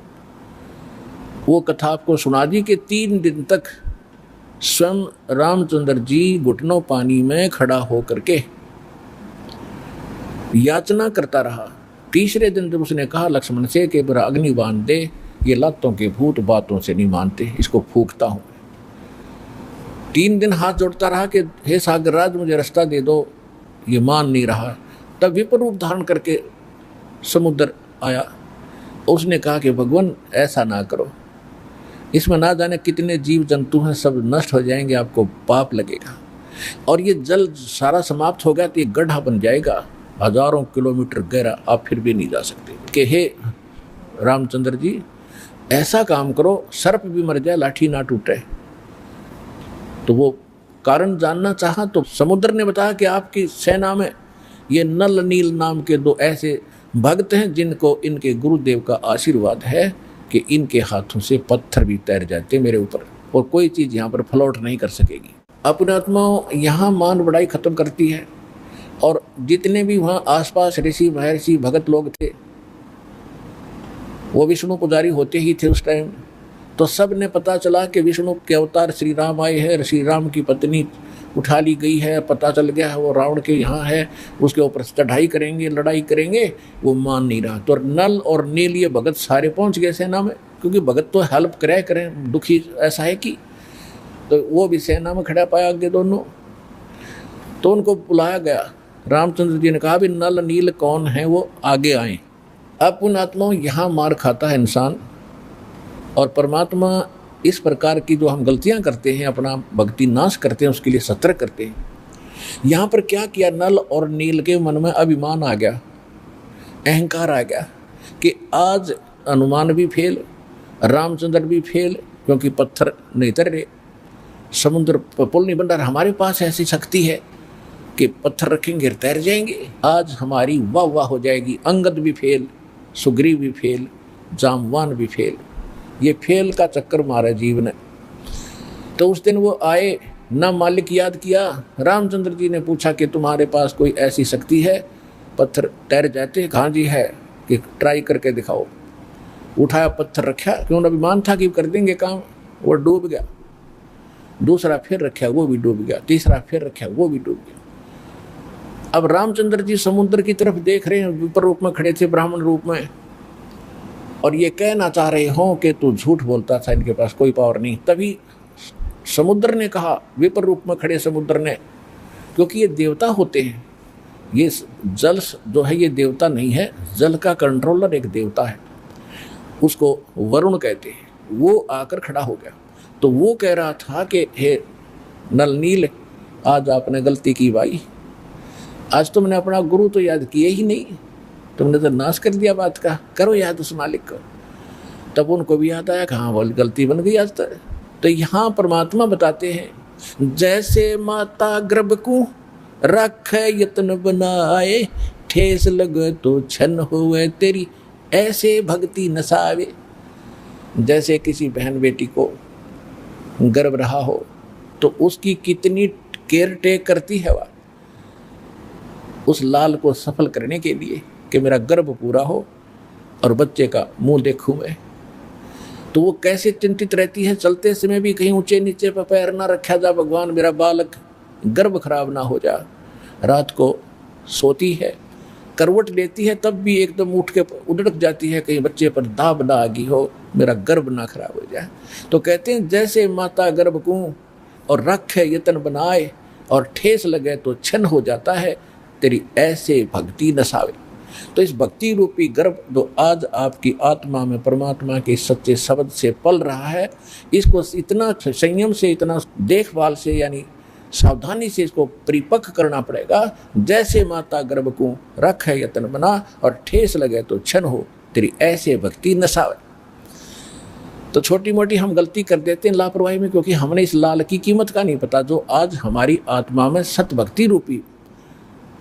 वो कथा आपको सुना दी कि 3 दिन तक स्वयं रामचंद्र जी घुटनों पानी में खड़ा होकर के याचना करता रहा। तीसरे दिन जब उसने कहा लक्ष्मण से कि बरा अग्नि बांध दे, ये लातों के भूत बातों से नहीं मानते, इसको फूंकता हूँ। 3 दिन हाथ जोड़ता रहा कि हे सागरराज मुझे रास्ता दे दो, ये मान नहीं रहा। तब विपर रूप धारण करके समुद्र आया। उसने कहा कि भगवान ऐसा ना करो, इसमें ना जाने कितने जीव जंतु हैं, सब नष्ट हो जाएंगे, आपको पाप लगेगा। और ये जल सारा समाप्त हो गया तो ये गड्ढा बन जाएगा, हजारों किलोमीटर गहरा, आप फिर भी नहीं जा सकते। कि हे रामचंद्र जी ऐसा काम करो, सर्प भी मर जाए लाठी ना टूटे। तो वो कारण जानना चाहा तो समुद्र ने बताया कि आपकी सेना में ये नल नील नाम के 2 ऐसे भक्त हैं जिनको इनके गुरुदेव का आशीर्वाद है कि इनके हाथों से पत्थर भी तैर जाते मेरे ऊपर, और कोई चीज़ यहाँ पर फ्लोट नहीं कर सकेगी। अपने आत्माओं यहाँ मान बढ़ाई खत्म करती है। और जितने भी वहाँ आसपास ऋषि महर्षि भगत लोग थे, वो विष्णु पुजारी होते ही थे उस टाइम। तो सब ने पता चला कि विष्णु के अवतार श्री राम आए हैं, श्री राम की पत्नी उठा ली गई है, पता चल गया है वो रावण के यहाँ है, उसके ऊपर चढ़ाई करेंगे, लड़ाई करेंगे। वो मान नहीं रहा। तो नल और नील ये भगत सारे पहुँच गए सेना में, क्योंकि भगत तो हेल्प करें, दुखी ऐसा है कि, तो वो भी सेना में खड़ा पाया आगे दोनों। तो उनको बुलाया गया। रामचंद्र जी ने कहा भी नल नील कौन है, वो आगे आए। अब पुण्यात्माओं यहाँ मार खाता है इंसान, और परमात्मा इस प्रकार की जो हम गलतियां करते हैं, अपना भक्ति नाश करते हैं, उसके लिए सतर्क करते हैं। यहाँ पर क्या किया, नल और नील के मन में अभिमान आ गया, अहंकार आ गया कि आज हनुमान भी फेल, रामचंद्र भी फेल, क्योंकि पत्थर नहीं तर रहे, समुद्र पुल नहीं बन रहा। हमारे पास ऐसी शक्ति है कि पत्थर रखेंगे तैर जाएंगे, आज हमारी वाह वाह हो जाएगी। अंगद भी फेल, सुग्रीव भी फेल, जामवान भी फेल, ये फेल का चक्कर मारा जीव ने। तो उस दिन वो आए, ना मालिक याद किया। रामचंद्र जी ने पूछा कि तुम्हारे पास कोई ऐसी शक्ति है पत्थर तैर जाते? हाँ जी है, कि ट्राई करके दिखाओ। उठाया, पत्थर रखा, क्यों अभिमान था कि कर देंगे काम, वो डूब गया। दूसरा फिर रखा, वो भी डूब गया। तीसरा फिर रखा, वो भी डूब गया। अब रामचंद्र जी समुद्र की तरफ देख रहे हैं, विपर रूप में खड़े थे, ब्राह्मण रूप में, और ये कहना चाह रहे हों कि तू झूठ बोलता था, इनके पास कोई पावर नहीं। तभी समुद्र ने कहा, विपर रूप में खड़े समुद्र ने, क्योंकि ये देवता होते हैं, ये जल जो है ये देवता नहीं है, जल का कंट्रोलर एक देवता है, उसको वरुण कहते हैं। वो आकर खड़ा हो गया। तो वो कह रहा था कि हे नल नील, आज आपने गलती की भाई, आज तुमने अपना गुरु तो याद किए ही नहीं, तुमने तो नाश कर दिया बात का, करो याद उस मालिक को। तब उनको भी याद आया कि हाँ बोल गलती बन गई आज तक। तो यहाँ परमात्मा बताते हैं, जैसे माता गर्भ को रख यत्न बनाए, ठेस लगे तो छन हुए तेरी, ऐसे भक्ति नसावे। जैसे किसी बहन बेटी को गर्भ रहा हो तो उसकी कितनी केयर टेक करती है वह, उस लाल को सफल करने के लिए कि मेरा गर्भ पूरा हो और बच्चे का मुंह देखूं मैं। तो वो कैसे चिंतित रहती है, चलते समय भी कहीं ऊंचे नीचे पर पैर ना रखा जा, भगवान मेरा बालक गर्भ खराब ना हो जा। रात को सोती है, करवट लेती है, तब भी एकदम उठ के उड़क जाती है, कहीं बच्चे पर दाब ना आ गई हो, मेरा गर्भ ना खराब हो जाए। तो कहते हैं जैसे माता गर्भ को और रख है यतन बनाए, और ठेस लगे तो छन हो जाता है, तेरी ऐसे भक्ति नसावे। तो इस भक्ति रूपी गर्भ जो आज आपकी आत्मा में परमात्मा के सच्चे शब्द से पल रहा है, इसको इतना संयम से, इतना देखभाल से, यानी सावधानी से इसको परिपक्व करना पड़ेगा। जैसे माता गर्भ को रख है यत्न बना, और ठेस लगे तो क्षण हो, तेरी ऐसे भक्ति नसावे। तो छोटी मोटी हम गलती कर देते हैं लापरवाही में, क्योंकि हमने इस लाल की कीमत का नहीं पता, जो आज हमारी आत्मा में सत भक्ति रूपी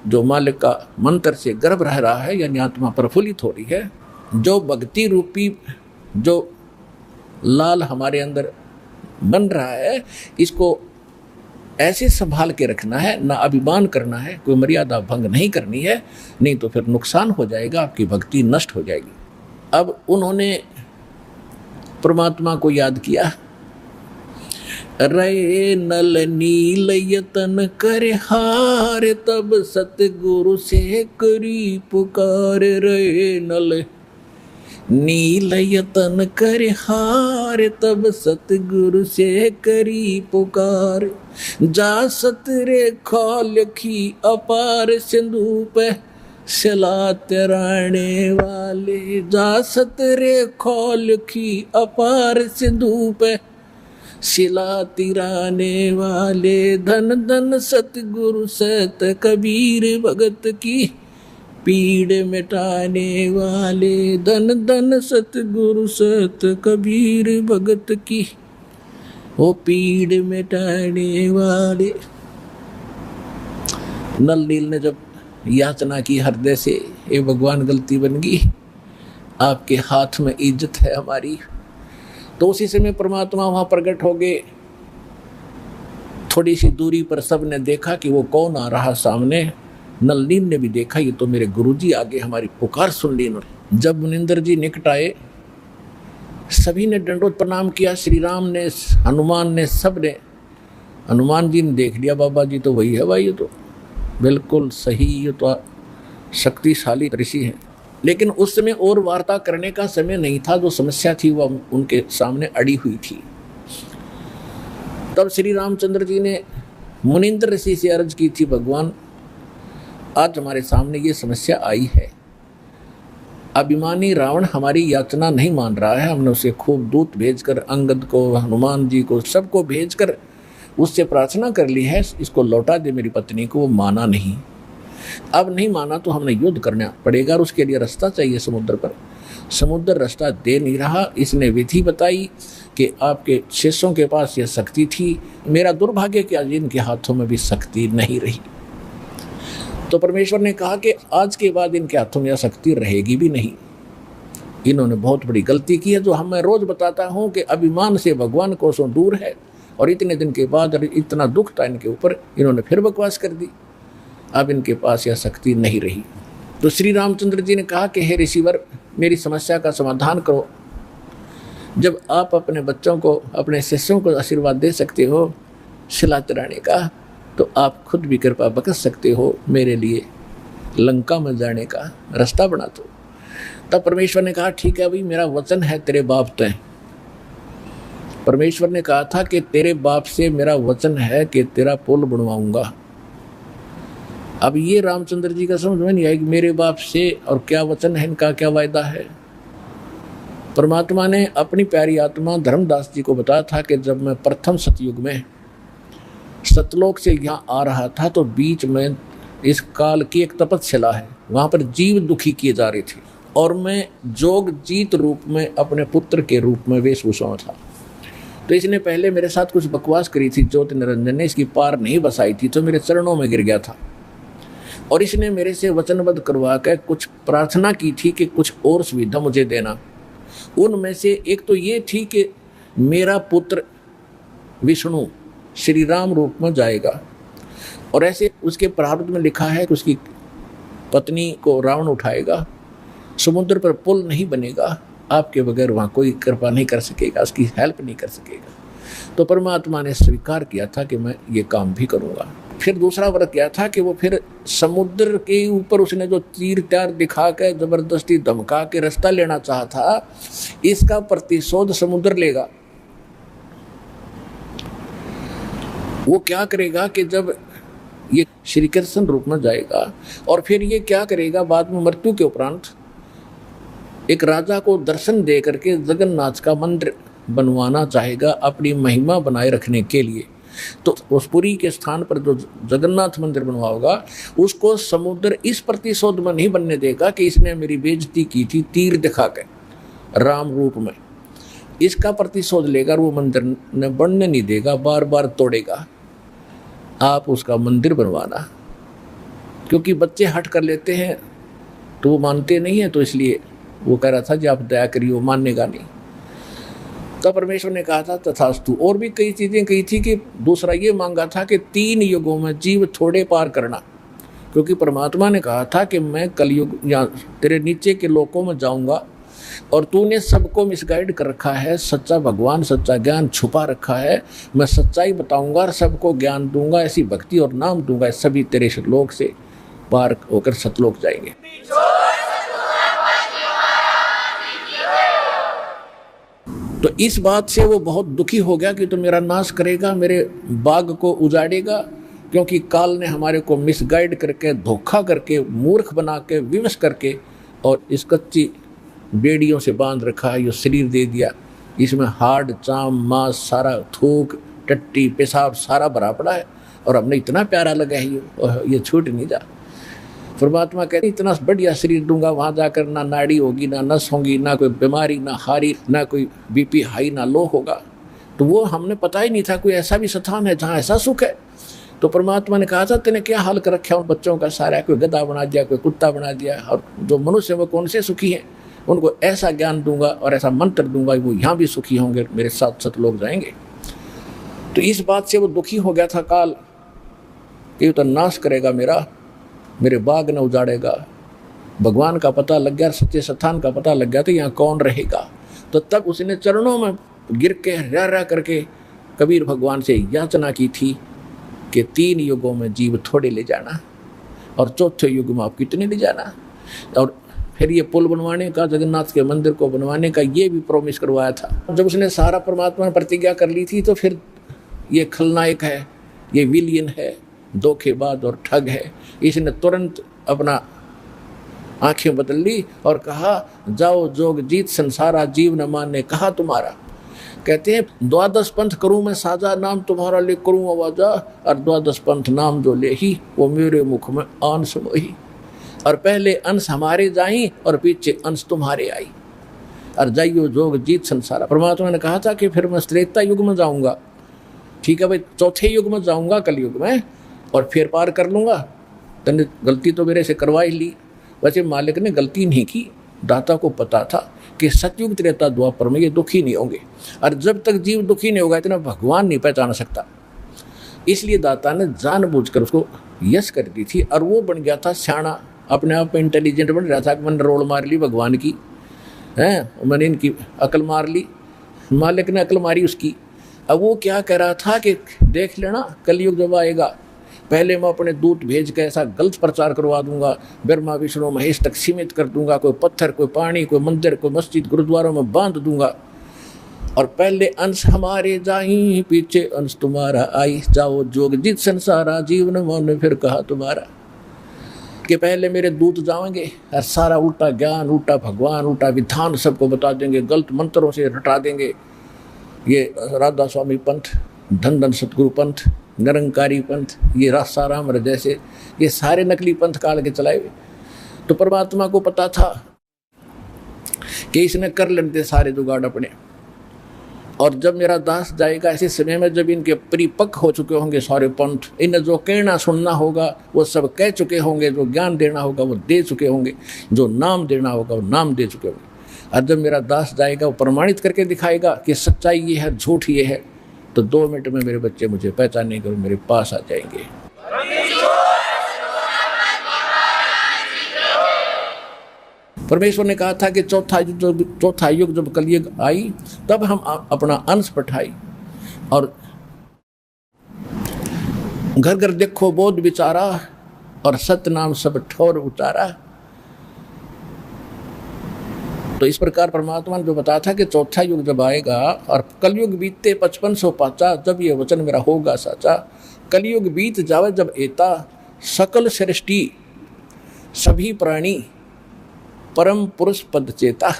जो मालिक का मंत्र से गर्भ रह रहा है, यानी आत्मा प्रफुल्लित हो रही है। जो भक्ति रूपी जो लाल हमारे अंदर बन रहा है, इसको ऐसे संभाल के रखना है, ना अभिमान करना है, कोई मर्यादा भंग नहीं करनी है, नहीं तो फिर नुकसान हो जाएगा, आपकी भक्ति नष्ट हो जाएगी। अब उन्होंने परमात्मा को याद किया। रे नल नील यतन करे हार, तब सतगुरु से करी पुकार। रे नल नील यतन करे हार, तब सतगुरु से करी पुकार। जा सतरे खोल की अपार सिंधु पे सिला तराने वाले। जा सतरे खोल की अपार सिंधु पे सिला तिराने वाले। धन धन सतगुरु सत कबीर भगत की पीड़ मिटाने वाले। धन धन सतगुरु सत कबीर भगत की वो पीड़ मिटाने वाले। नल नील ने जब याचना की हृदय से, ये भगवान गलती बन गई, आपके हाथ में इज्जत है हमारी, तो उसी समय परमात्मा वहां प्रकट हो गए। थोड़ी सी दूरी पर सबने देखा कि वो कौन आ रहा सामने। नल नील ने भी देखा, ये तो मेरे गुरुजी आगे हमारी पुकार सुन ली इन्होंने। जब मुनिंदर जी निकट आए, सभी ने दंडोत प्रणाम किया। श्री राम ने, हनुमान ने, सब ने। हनुमान जी ने देख लिया, बाबा जी तो वही है भाई, ये तो बिल्कुल सही, ये तो शक्तिशाली ऋषि हैं। लेकिन उस समय और वार्ता करने का समय नहीं था, जो समस्या थी वह उनके सामने अड़ी हुई थी। तब श्री रामचंद्र जी ने मुनिंद्र ऋषि से अर्ज की थी, भगवान आज हमारे सामने ये समस्या आई है। अभिमानी रावण हमारी याचना नहीं मान रहा है। हमने उसे खूब दूत भेजकर, अंगद को, हनुमान जी को, सबको भेजकर उससे प्रार्थना कर ली है, इसको लौटा दे मेरी पत्नी को। वो माना नहीं। अब नहीं माना तो हमने युद्ध करना पड़ेगा, और उसके लिए रास्ता चाहिए समुद्र पर। समुद्र रास्ता दे नहीं रहा। इसने विधि बताई कि आपके शिष्यों के पास यह शक्ति थी, मेरा दुर्भाग्य कि आज इनके हाथों में भी शक्ति नहीं रही। तो परमेश्वर ने कहा कि आज के बाद इनके हाथों में यह शक्ति रहेगी भी नहीं। इन्होंने बहुत बड़ी गलती की है, जो मैं रोज बताता हूँ कि अभिमान से भगवान कोसों दूर है। और इतने दिन के बाद इतना दुख था इनके ऊपर, इन्होंने फिर बकवास कर दी। अब इनके पास यह शक्ति नहीं रही। तो श्री रामचंद्र जी ने कहा कि हे ऋषिवर, मेरी समस्या का समाधान करो। जब आप अपने बच्चों को, अपने शिष्यों को आशीर्वाद दे सकते हो शिला तराने का, तो आप खुद भी कृपा बरस सकते हो, मेरे लिए लंका में जाने का रास्ता बना दो। तब परमेश्वर ने कहा ठीक है भाई, मेरा वचन है तेरे बाप तय। परमेश्वर ने कहा था कि तेरे बाप से मेरा वचन है कि तेरा पुल बनवाऊंगा। अब ये रामचंद्र जी का समझ में नहीं आएगी, मेरे बाप से और क्या वचन है, इनका क्या वायदा है। परमात्मा ने अपनी प्यारी आत्मा धर्मदास जी को बताया था कि जब मैं प्रथम सतयुग में सतलोक से यहाँ आ रहा था, तो बीच में इस काल की एक तपस्या है, वहाँ पर जीव दुखी किए जा रहे थे, और मैं जोग जीत रूप में अपने पुत्र के रूप में वेशभूषा में था। तो इसने पहले मेरे साथ कुछ बकवास करी थी, ज्योति निरंजन ने इसकी पार नहीं बसाई थी, तो मेरे चरणों में गिर गया था। और इसने मेरे से वचनबद्ध करवा कर कुछ प्रार्थना की थी कि कुछ और सुविधा मुझे देना। उनमें से एक तो ये थी कि मेरा पुत्र विष्णु श्री राम रूप में जाएगा, और ऐसे उसके प्रारब्ध में लिखा है कि उसकी पत्नी को रावण उठाएगा, समुद्र पर पुल नहीं बनेगा, आपके बगैर वहाँ कोई कृपा नहीं कर सकेगा, उसकी हेल्प नहीं कर सकेगा। तो परमात्मा ने स्वीकार किया था कि मैं ये काम भी करूँगा। फिर दूसरा व्रत क्या था कि वो फिर समुद्र के ऊपर उसने जो तीर त्यार दिखा के जबरदस्ती धमका के रास्ता लेना चाहा था, इसका प्रतिशोध समुद्र लेगा। वो क्या करेगा कि जब ये श्री कृष्ण रूप में जाएगा। और फिर ये क्या करेगा, बाद में मृत्यु के उपरांत एक राजा को दर्शन दे करके जगन्नाथ का मंदिर बनवाना चाहेगा अपनी महिमा बनाए रखने के लिए। तो उस पुरी के स्थान पर जो जगन्नाथ मंदिर बनवाओगा उसको समुद्र इस प्रतिशोध में नहीं बनने देगा कि इसने मेरी बेइज्जती की थी तीर दिखा के राम रूप में। इसका प्रतिशोध लेकर वो मंदिर ने बनने नहीं देगा, बार बार तोड़ेगा। आप उसका मंदिर बनवाना, क्योंकि बच्चे हट कर लेते हैं तो वो मानते नहीं है, तो इसलिए वो कह रहा था कि आप दया करिए, वो मानेगा नहीं। तब परमेश्वर ने कहा था तथास्तु। और भी कई चीज़ें कही थी कि दूसरा ये मांगा था कि 3 युगों में जीव थोड़े पार करना, क्योंकि परमात्मा ने कहा था कि मैं कलयुग या तेरे नीचे के लोकों में जाऊंगा और तूने सबको मिसगाइड कर रखा है, सच्चा भगवान सच्चा ज्ञान छुपा रखा है, मैं सच्चाई बताऊंगा और सबको ज्ञान दूंगा, ऐसी भक्ति और नाम दूंगा, सभी तेरे लोक से पार होकर सतलोक जाएंगे। तो इस बात से वो बहुत दुखी हो गया कि तो मेरा नाश करेगा, मेरे बाग को उजाड़ेगा, क्योंकि काल ने हमारे को मिसगाइड करके, धोखा करके, मूर्ख बना के, विवश करके और इस कच्ची बेड़ियों से बांध रखा है। ये शरीर दे दिया, इसमें हाड़ चाम मांस सारा, थूक टट्टी पेशाब सारा भरा पड़ा है और हमने इतना प्यारा लगा है ये छूट नहीं जा। परमात्मा कहते इतना बढ़िया शरीर दूंगा, वहाँ जाकर ना नाड़ी होगी, ना नस होगी, ना कोई बीमारी, ना हारी, ना कोई बीपी हाई, ना लो होगा। तो वो हमने पता ही नहीं था कोई ऐसा भी स्थान है जहाँ ऐसा सुख है। तो परमात्मा ने कहा था तेने क्या हाल कर रखा उन बच्चों का सारा, कोई गधा बना दिया, कोई कुत्ता बना दिया, और जो मनुष्य वो कौन से सुखी हैं, उनको ऐसा ज्ञान दूंगा और ऐसा मंत्र दूंगा, वो यहाँ भी सुखी होंगे, मेरे साथ सतलोक जाएंगे। तो इस बात से वो दुखी हो गया था काल कि तो नाश करेगा मेरे बाग न उजाड़ेगा। भगवान का पता लग गया, सच्चे स्थान का पता लग गया तो यहाँ कौन रहेगा। तो तब उसने चरणों में गिर के रा करके कबीर भगवान से याचना की थी कि 3 युगों में जीव थोड़े ले जाना और चौथे युग में आप कितने ले जाना। और फिर ये पुल बनवाने का, जगन्नाथ के मंदिर को बनवाने का ये भी प्रॉमिस करवाया था। जब उसने सारा परमात्मा ने प्रतिज्ञा कर ली थी तो फिर ये खलनायक है, ये विलियन है, धोखेबाज और ठग है, इसने तुरंत अपना आंखें बदल ली और कहा जाओ जोग जीत संसारा, जीव न माने कहा तुम्हारा। कहते हैं 12 पंथ करूं मैं साजा, नाम तुम्हारा ले करूं आवाजा, और 12 पंथ नाम जो ले ही वो मेरे मुख में अंश मोही। और पहले अंश हमारे जाई और पीछे अंश तुम्हारे आई, और जाइयो जोग जीत संसारा। परमात्मा ने कहा था कि फिर मैं त्रेता युग में जाऊंगा, ठीक है भाई, चौथे युग में जाऊंगा कलयुग में, और फिर पार कर लूंगा। तूने गलती तो मेरे से करवा ही ली। वैसे मालिक ने गलती नहीं की, दाता को पता था कि सतयुग त्रेता द्वापर में ये दुखी नहीं होंगे, और जब तक जीव दुखी नहीं होगा इतना भगवान नहीं पहचान सकता। इसलिए दाता ने जानबूझकर उसको यश कर दी थी, और वो बन गया था सियाना, अपने आप में इंटेलिजेंट बन रहा था कि मैंने रोल मार ली भगवान की, हैं मैंने इनकी अकल मार ली, मालिक ने अकल मारी उसकी। अब वो क्या कह रहा था कि देख लेना कलयुग जब आएगा, पहले मैं अपने दूत भेज के ऐसा गलत प्रचार करवा दूंगा, ब्रह्मा विष्णु महेश तक सीमित कर दूंगा, कोई पत्थर, कोई पानी, कोई मंदिर, कोई मस्जिद, गुरुद्वारों में बांध दूंगा, और पहले अंश हमारे जाई पीछे अंश तुम्हारा आई, जाओ जोग जीत संसारा, जीवन मन फिर कहा तुम्हारा। कि पहले मेरे दूत जाएंगे और सारा उल्टा ज्ञान, उल्टा भगवान, उल्टा विधान सबको बता देंगे, गलत मंत्रों से रटा देंगे। ये राधा स्वामी पंथ, धन धन सतगुरु पंथ, निरंकारी पंथ, ये रासाराम जैसे ये सारे नकली पंथ काल के चलाए हुए। तो परमात्मा को पता था कि इसने कर लेते सारे जुगाड़ अपने, और जब मेरा दास जाएगा ऐसे समय में जब इनके परिपक्व हो चुके होंगे सारे पंथ, इन्हें जो कहना सुनना होगा वो सब कह चुके होंगे, जो ज्ञान देना होगा वो दे चुके होंगे, जो नाम देना होगा वो नाम दे चुके होंगे। और जब मेरा दास जाएगा वो प्रमाणित करके दिखाएगा कि सच्चाई ये है, झूठ ये है, तो 2 मिनट में मेरे बच्चे मुझे पहचानेंगे और मेरे पास आ जाएंगे। परमेश्वर ने कहा था कि चौथा युग जब कलयुग आई तब हम अपना अंश पठाई, और घर घर देखो बोध विचारा, और सत्य नाम सब ठोर उतारा। तो इस प्रकार परमात्मा ने जो बताया था कि चौथा युग जब आएगा और कलयुग बीतते 5500 पाचा, जब ये वचन मेरा होगा साचा, कलयुग बीत जावे जब एता, सकल सृष्टि सभी प्राणी परम पुरुष पद चेता।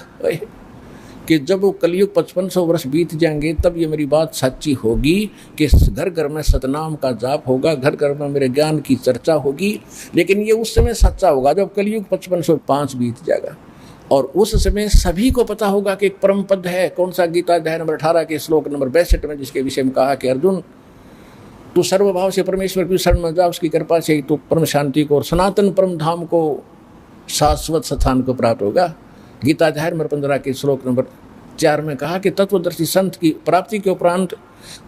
कि जब वो कलयुग 5500 वर्ष बीत जाएंगे तब ये मेरी बात सच्ची होगी कि घर घर में सतनाम का जाप होगा, घर घर में मेरे ज्ञान की चर्चा होगी। लेकिन ये उस समय सच्चा होगा जब कलयुग 5505 बीत जाएगा, और उस समय सभी को पता होगा कि एक परम पद है। कौन सा? गीता अध्याय नंबर 18 के श्लोक नंबर 62 में, जिसके विषय में कहा कि अर्जुन तू सर्वभाव से परमेश्वर की शरण में जा, उसकी कृपा से तू परम शांति को और सनातन परम धाम को, शाश्वत स्थान को प्राप्त होगा। गीता अध्याय नंबर 15 के श्लोक नंबर 4 में कहा कि तत्वदर्शी संत की प्राप्ति के उपरांत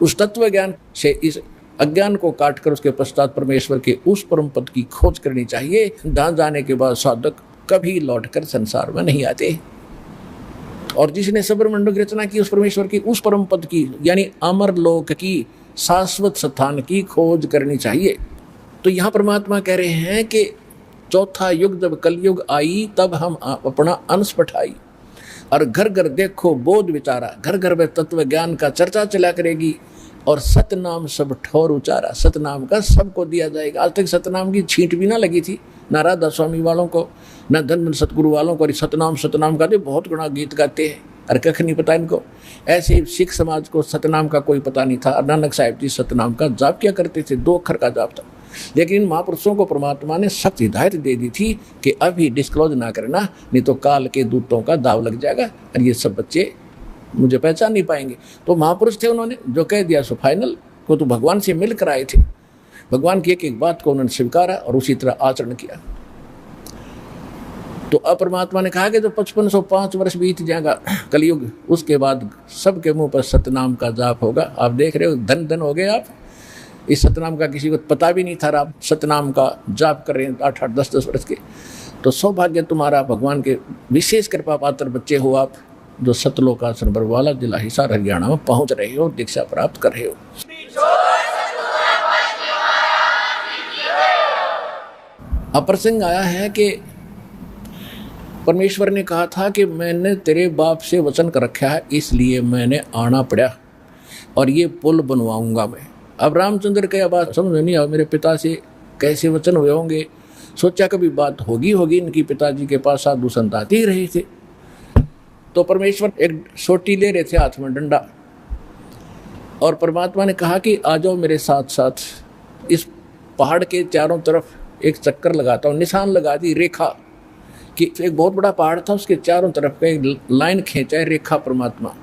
उस तत्व ज्ञान से इस अज्ञान को काटकर उसके पश्चात परमेश्वर के उस परम पद की खोज करनी चाहिए, जहाँ जाने के बाद साधक कभी लौटकर संसार में नहीं आते। और जिसने सबरमंडल की रचना की, उस परमेश्वर की उस परम पद की, यानी अमर लोक की, शाश्वत स्थान की खोज करनी चाहिए। तो यहाँ परमात्मा कह रहे हैं कि चौथा युग जब कलयुग आई तब हम अपना अंश पठाई, और घर घर देखो बोध विचारा, घर घर में तत्व ज्ञान का चर्चा चला करेगी, और सतनाम सब ठोर उचारा, सतनाम का सबको दिया जाएगा। आज तक सतनाम की छींट भी ना लगी थी, ना राधा स्वामी वालों को, ना धन सतगुरु वालों को। सतनाम सतनाम का बहुत गुणा गीत गाते हैं, अरे कख नहीं पता इनको। ऐसे ही सिख समाज को सतनाम का कोई पता नहीं था। नानक साहिब जी सतनाम का जाप क्या करते थे, 2 अक्षर का जाप था। लेकिन महापुरुषों को परमात्मा ने सख्त हिदायत दे दी थी कि अभी डिस्क्लोज ना करना, नहीं तो काल के दूतों का दाव लग जाएगा और ये सब बच्चे मुझे पहचान नहीं पाएंगे। तो महापुरुष थे, उन्होंने जो कह दिया सो फाइनल। को तो भगवान से मिलकर आए थे, भगवान की एक एक बात को उन्होंने स्वीकारा और उसी तरह आचरण किया। तो अब परमात्मा ने कहा कि जो 5505 वर्ष बीत जाएगा कलयुग, उसके बाद सबके मुंह पर सतनाम का जाप होगा। आप देख रहे हो, धन धन हो गए आप। इस सतनाम का किसी को पता भी नहीं था, आप सतनाम का जाप कर रहे हैं 8-8, 10-10 वर्ष के। तो सौभाग्य तुम्हारा, भगवान के विशेष कृपा पात्र बच्चे हो आप, जो सतलोकासन बरवाला जिला हिसार हरियाणा में पहुंच रहे हो, दीक्षा प्राप्त कर रहे हो। अब प्रसंग आया है कि परमेश्वर ने कहा था कि मैंने तेरे बाप से वचन कर रखा है, इसलिए मैंने आना पड़ा और ये पुल बनवाऊंगा मैं। अब रामचंद्र के बात समझ नहीं आ, मेरे पिता से कैसे वचन हुए होंगे। सोचा कभी बात होगी इनकी पिताजी के पास साधु संत आते ही रहे थे। तो परमेश्वर एक सोटी ले रहे थे हाथ में, डंडा, और परमात्मा ने कहा कि आ जाओ मेरे साथ साथ, इस पहाड़ के चारों तरफ एक चक्कर लगाता हूँ। निशान लगा दी, रेखा कि एक बहुत बड़ा पहाड़ था, उसके चारों तरफ का एक लाइन खींचा है, रेखा। परमात्मा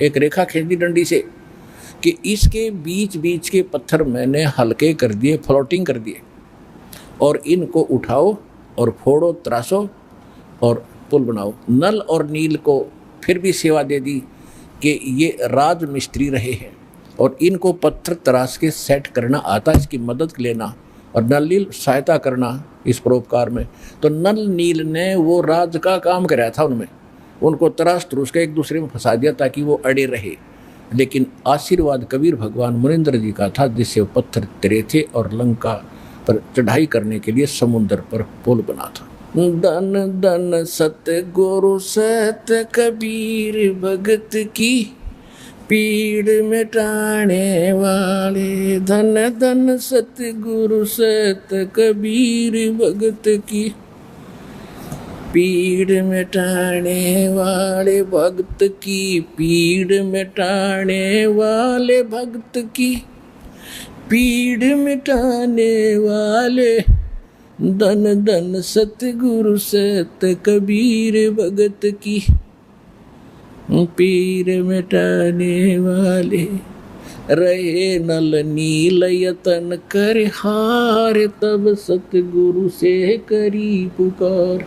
एक रेखा खींच दी डंडी से कि इसके बीच बीच के पत्थर मैंने हल्के कर दिए, फ्लोटिंग कर दिए, और इनको उठाओ और फोड़ो, तराशो और पुल बनाओ। नल और नील को फिर भी सेवा दे दी कि ये राज मिस्त्री रहे हैं और इनको पत्थर तराश के सेट करना आता, इसकी मदद लेना, और नल नील सहायता करना इस परोपकार में। तो नल नील ने वो राज का काम कराया था उनमें, उनको तराश तरुश के एक दूसरे में फंसा दिया ताकि वो अड़े रहे। लेकिन आशीर्वाद कबीर भगवान मुनिंद्र जी का था, जिससे वो पत्थर तरे थे और लंका पर चढ़ाई करने के लिए समुद्र पर पुल बना था। धन धन सतगुरु सत कबीर भगत की पीड़ मिटाने वाले। धन धन सतगुरु सत कबीर भगत की पीड़ मिटाने वाले, भक्त की पीड़ मिटाने वाले, भक्त की पीड़ मिटाने वाले। धन धन सतगुरु सत कबीर भगत की पीड़ मिटाने वाले। रहे नल नील यतन कर हार, तब सतगुरु से करी पुकार।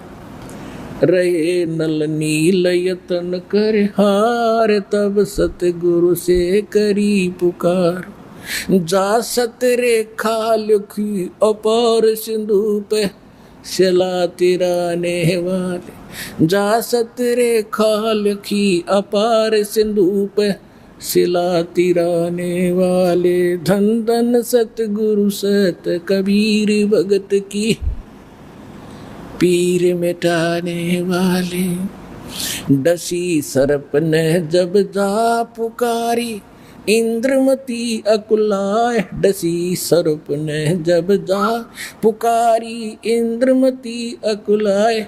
रहे नल नील यतन कर हार, तब सतगुरु से करी पुकार। जा सत रेखा लिखी अपार सिंधु पे, शिला तिराने वाले। जा सत रेखा लिखी अपार सिंधु पे, शिला तिराने वाले। धन धन सतगुरु सत कबीर भगत की पीर मिटाने वाले। डसी सर्प ने जब जा पुकारी, इंद्रमती अकुलाए डसी सर्प ने जब जा पुकारी। इंद्रमती अकुलाए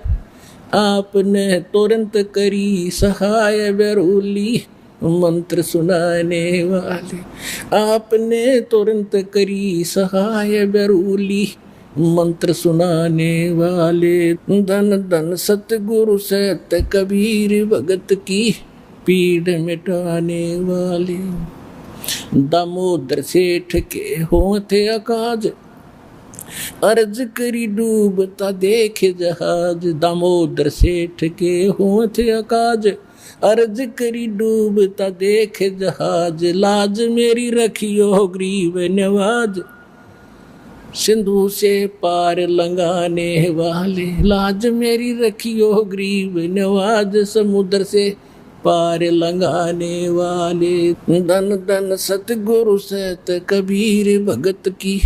आपने तुरंत करी सहाय बेरूली मंत्र सुनाने वाले। आपने तुरंत करी सहाय बेरूली मंत्र सुनाने वाले। धन धन सतगुरु सत कबीर भगत की पीड़ मिटाने वाले। दामोदर सेठ के होते अकाज अर्ज करी डूबता देखे जहाज। दामोदर सेठ के होते अकाज अर्ज करी डूबता देखे जहाज। लाज मेरी रखियो ग्रीब नवाज सिंधु से पार लंगाने वाले। लाज मेरी रखियो ग्रीब नवाज समुद्र से पार लंगाने वाले। धन धन सतगुरु सत कबीर भगत की